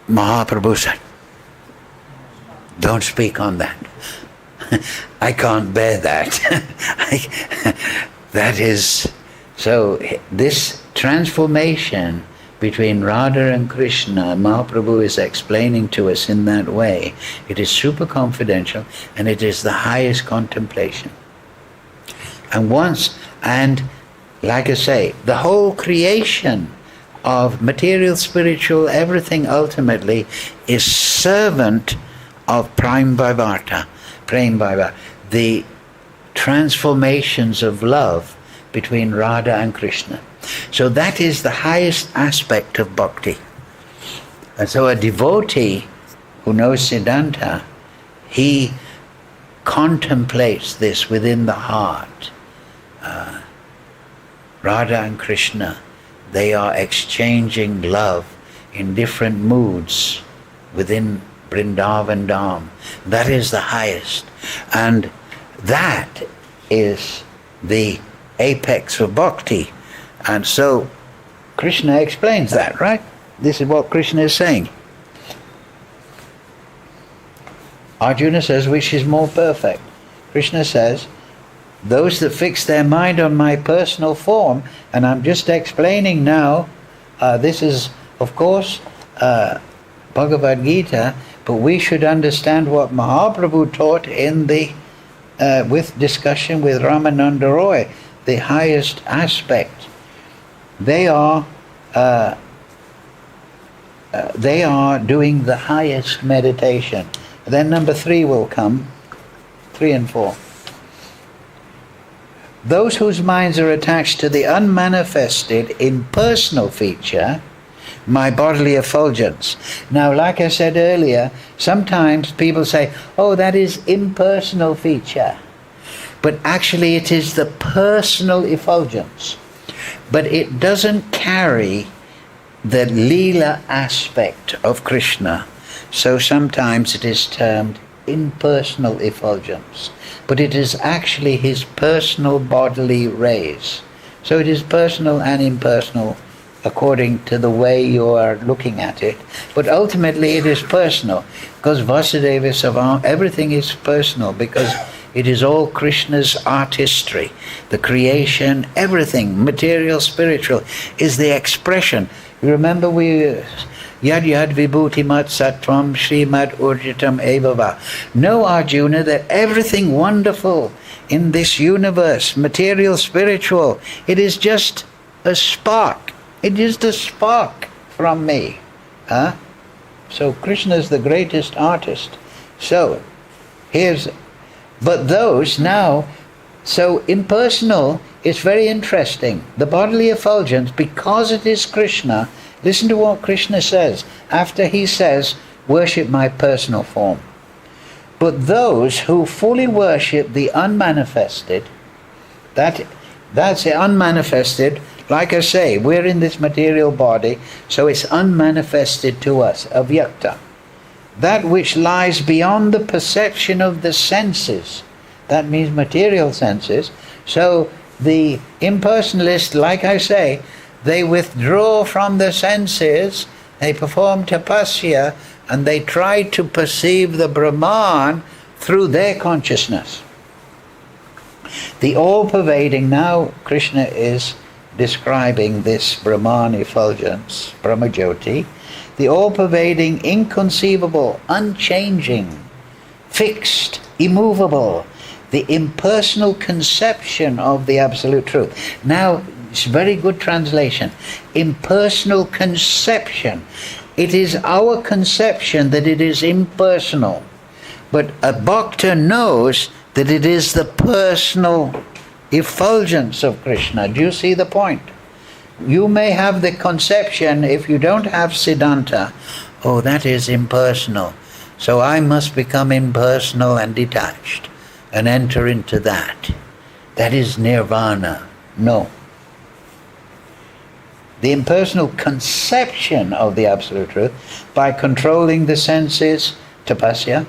Mahaprabhu said, don't speak on that. I can't bear that. That is, so this transformation between Radha and Krishna, Mahaprabhu is explaining to us in that way. It is super confidential and it is the highest contemplation. And like I say, the whole creation of material, spiritual, everything ultimately is servant of Prem Vaivarta, the transformations of love between Radha and Krishna. So that is the highest aspect of bhakti. And so a devotee who knows Siddhanta, he contemplates this within the heart. Radha and Krishna, they are exchanging love in different moods within Vrindavan Dham. That is the highest. And that is the apex of bhakti. And so Krishna explains that, right? This is what Krishna is saying. Arjuna says, which is more perfect? Krishna says, those that fix their mind on my personal form, and I'm just explaining now, this is, of course, Bhagavad Gita, but we should understand what Mahaprabhu taught in the, with discussion with Ramananda Roy, the highest aspect. They are doing the highest meditation. Then number 3 will come, 3 and 4. Those whose minds are attached to the unmanifested impersonal feature, my bodily effulgence. Now, like I said earlier, sometimes people say, oh, that is impersonal feature. But actually it is the personal effulgence. But it doesn't carry the Leela aspect of Krishna. So sometimes it is termed impersonal effulgence. But it is actually his personal bodily rays. So it is personal and impersonal according to the way you are looking at it. But ultimately it is personal, because Vasudeva Savam, everything is personal, because it is all Krishna's artistry. The creation, everything, material, spiritual, is the expression. You remember Yad Yad Vibhuti Mat Sattvam Srimad Urjitam Evava. Know, Arjuna, that everything wonderful in this universe, material, spiritual, it is just a spark. It is the spark from me. So Krishna is the greatest artist. So but those now, so impersonal is very interesting. The bodily effulgence, because it is Krishna, listen to what Krishna says after he says, worship my personal form. But those who fully worship the unmanifested, that's the unmanifested. Like I say, we're in this material body, so it's unmanifested to us, avyakta. that which lies beyond the perception of the senses. That means material senses. So the impersonalists, like I say, they withdraw from the senses, they perform tapasya, and they try to perceive the Brahman through their consciousness. The all-pervading, now Krishna is describing this Brahman effulgence, Brahmajyoti, the all-pervading, inconceivable, unchanging, fixed, immovable, the impersonal conception of the absolute truth. Now, it's a very good translation. Impersonal conception. It is our conception that it is impersonal. But a bhakta knows that it is the personal effulgence of Krishna. Do you see the point? You may have the conception, if you don't have Siddhanta, oh, that is impersonal, so I must become impersonal and detached and enter into that. That is nirvana. No. The impersonal conception of the absolute truth, by controlling the senses, tapasya,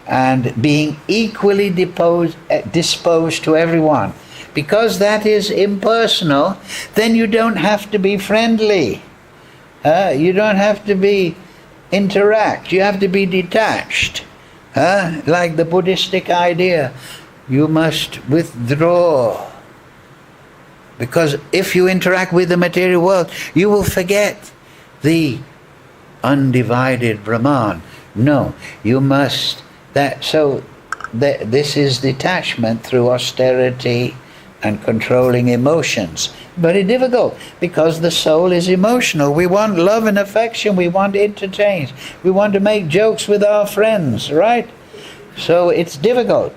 and being equally disposed to everyone. Because that is impersonal, then you don't have to be friendly. You don't have to interact. You have to be detached. Like the Buddhistic idea, you must withdraw. Because if you interact with the material world, you will forget the undivided Brahman. No, you must. This is detachment through austerity and controlling emotions. Very difficult, because the soul is emotional. We want love and affection. We want interchange. We want to make jokes with our friends, right? So it's difficult.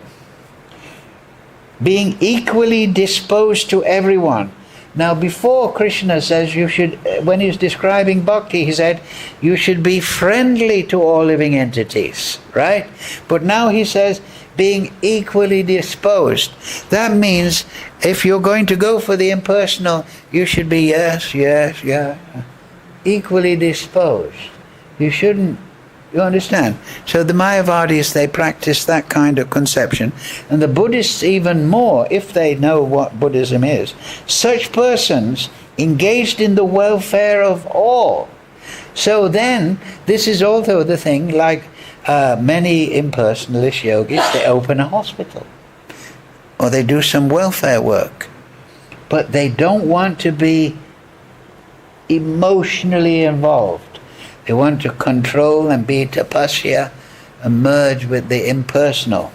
Being equally disposed to everyone. Now, before Krishna says you should, when he's describing bhakti, he said you should be friendly to all living entities, right? But now he says being equally disposed. That means if you're going to go for the impersonal, you should be yes, equally disposed. You shouldn't. You understand? So the Mayavadis, they practice that kind of conception. And the Buddhists even more, if they know what Buddhism is. Such persons engaged in the welfare of all. So then, this is also the thing, like many impersonalist yogis, they open a hospital. Or they do some welfare work. But they don't want to be emotionally involved. They want to control and be tapasya and merge with the impersonal.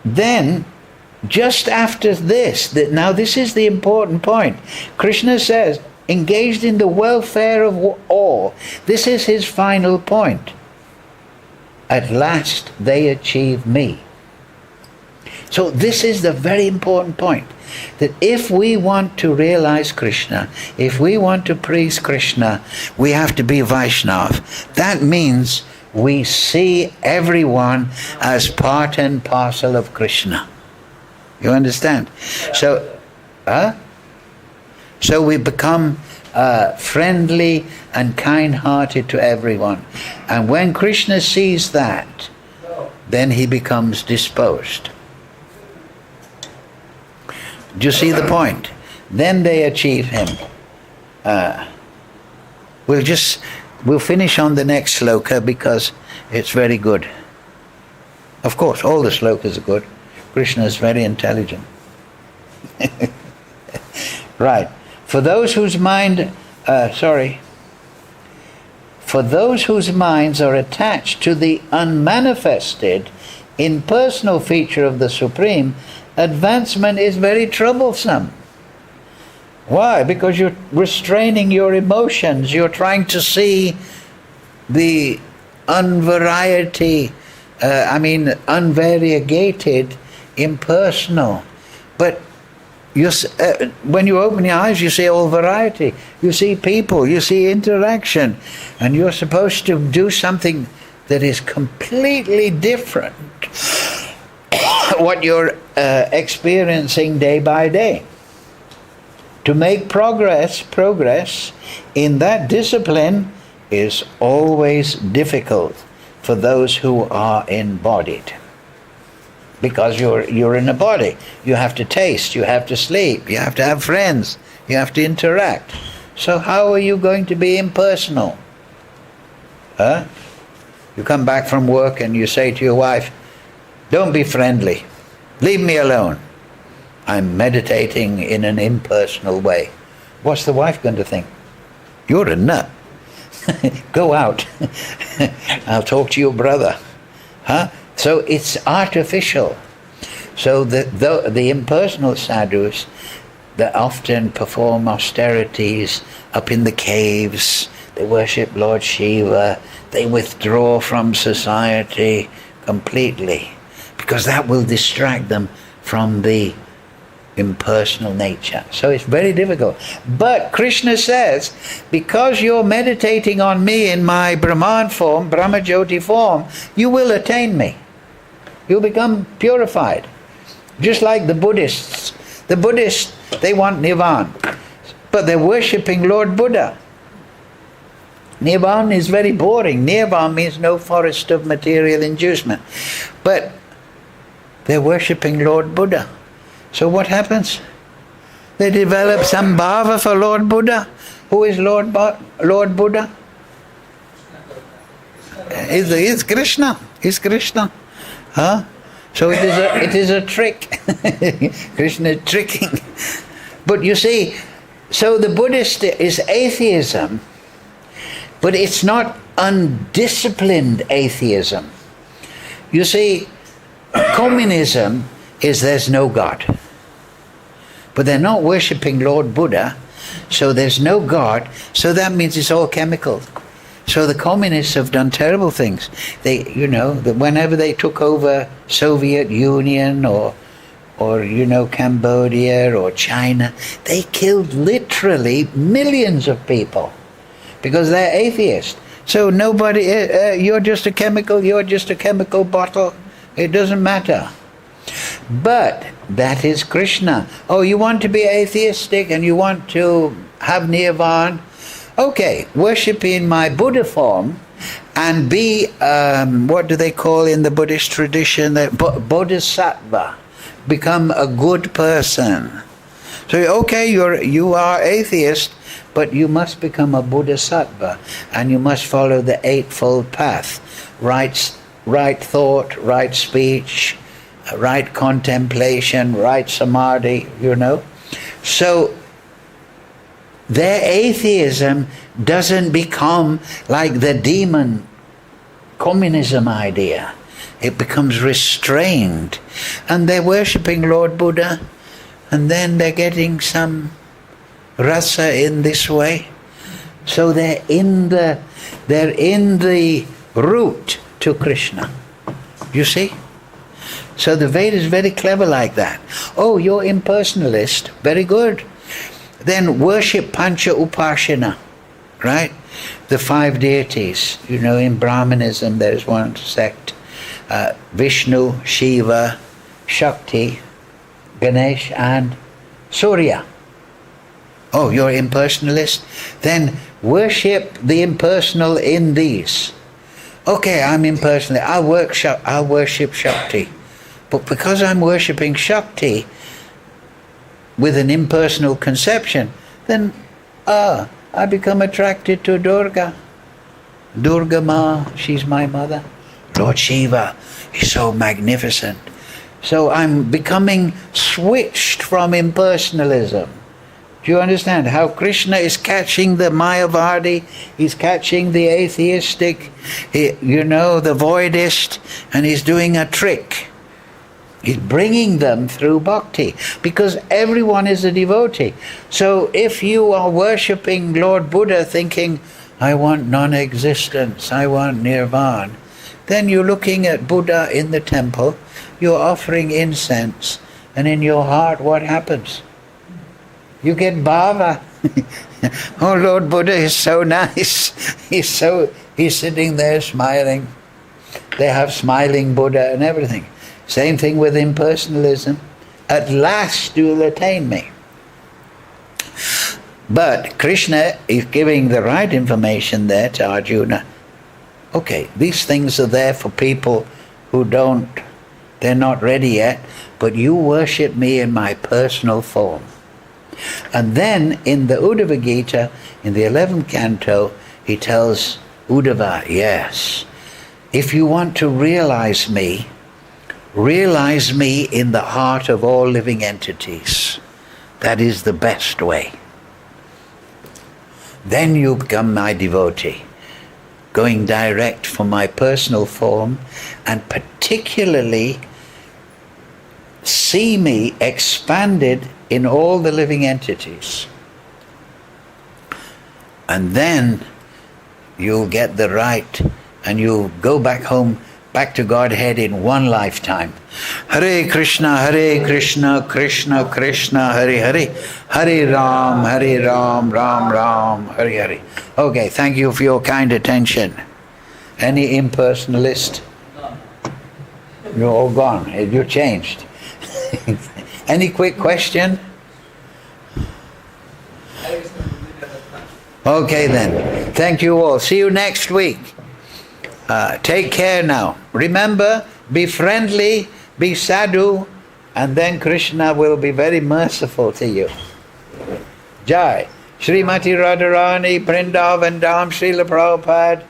Then, just after this, now this is the important point. Krishna says, engaged in the welfare of all. This is his final point. At last they achieve me. So this is the very important point. That if we want to realize Krishna, if we want to praise Krishna, we have to be Vaishnav. That means we see everyone as part and parcel of Krishna. You understand? So we become friendly and kind-hearted to everyone. And when Krishna sees that, then he becomes disposed. Do you see the point? Then they achieve him. We'll finish on the next sloka because it's very good. Of course, all the slokas are good. Krishna is very intelligent. Right. For those whose minds are attached to the unmanifested, impersonal feature of the Supreme, advancement is very troublesome. Why? Because you're restraining your emotions. You're trying to see the unvariegated, impersonal. But when you open your eyes, you see all variety. You see people, you see interaction. And you're supposed to do something that is completely different what you're experiencing day by day. To make progress in that discipline, is always difficult for those who are embodied. Because you're in a body. You have to taste, you have to sleep, you have to have friends, you have to interact. So how are you going to be impersonal? Huh? You come back from work and you say to your wife, don't be friendly. Leave me alone. I'm meditating in an impersonal way. What's the wife going to think? You're a nut. Go out. I'll talk to your brother. Huh? So it's artificial. So the impersonal sadhus that often perform austerities up in the caves, they worship Lord Shiva, they withdraw from society completely, because that will distract them from the impersonal nature. So it's very difficult. But Krishna says, because you're meditating on me in my Brahman form, Brahmajyoti form, you will attain me. You'll become purified. Just like the Buddhists. The Buddhists, they want Nirvana, but they're worshipping Lord Buddha. Nirvana is very boring. Nirvana means no forest of material inducement. But they're worshipping Lord Buddha. So what happens? They develop some bhava for Lord Buddha. Who is Lord Buddha? Is Krishna. Is Krishna. Huh? So it is a trick. Krishna is tricking. But you see, so the Buddhist is atheism, but it's not undisciplined atheism. You see, communism is there's no God. But they're not worshipping Lord Buddha, so there's no God, so that means it's all chemical. So the communists have done terrible things. They, whenever they took over Soviet Union or Cambodia or China, they killed literally millions of people because they're atheists. So nobody, you're just a chemical bottle. It doesn't matter. But that is Krishna. Oh, you want to be atheistic and you want to have nirvana? Okay, worship in my Buddha form and be, what do they call in the Buddhist tradition? Bodhisattva. Become a good person. So, okay, you are atheist, but you must become a Bodhisattva and you must follow the Eightfold Path. Right thought, right speech, right contemplation, right samadhi, So, their atheism doesn't become like the demon communism idea. It becomes restrained. And they're worshipping Lord Buddha, and then they're getting some rasa in this way. So they're in the route to Krishna. You see? So the Veda is very clever like that. Oh, you're impersonalist. Very good. Then worship Pancha Upasana, right? The 5 deities. In Brahmanism there's one sect. Vishnu, Shiva, Shakti, Ganesh and Surya. Oh, you're impersonalist? Then worship the impersonal in these. Okay, I'm impersonal. I'll worship Shakti. But because I'm worshipping Shakti with an impersonal conception, then I become attracted to Durga. Durga Ma, she's my mother. Lord Shiva, he's so magnificent. So I'm becoming switched from impersonalism. Do you understand how Krishna is catching the Mayavadi, he's catching the atheistic, the voidist, and he's doing a trick. He's bringing them through bhakti, because everyone is a devotee. So if you are worshipping Lord Buddha thinking, I want non-existence, I want nirvana, then you're looking at Buddha in the temple, you're offering incense, and in your heart what happens? You get bhava. Oh, Lord Buddha is so nice. He's sitting there smiling. They have smiling Buddha and everything. Same thing with impersonalism. At last you will attain me. But Krishna is giving the right information there to Arjuna. Okay, these things are there for people who they're not ready yet, but you worship me in my personal form. And then in the Uddhava Gita, in the 11th canto, he tells Uddhava, yes, if you want to realize me in the heart of all living entities. That is the best way. Then you become my devotee, going direct from my personal form, and particularly see me expanded in all the living entities. And then you'll get the right, and you'll go back home, back to Godhead in one lifetime. Hare Krishna, Krishna Krishna, Hare Hare, Hare Ram, Ram Ram, Hare Hare. Okay, thank you for your kind attention. Any impersonalist? You're all gone. You changed. Any quick question? Okay then. Thank you all. See you next week. Take care now. Remember, be friendly, be sadhu, and then Krishna will be very merciful to you. Jai. Srimati Radharani, Vrindavan Dham, Srila Prabhupada.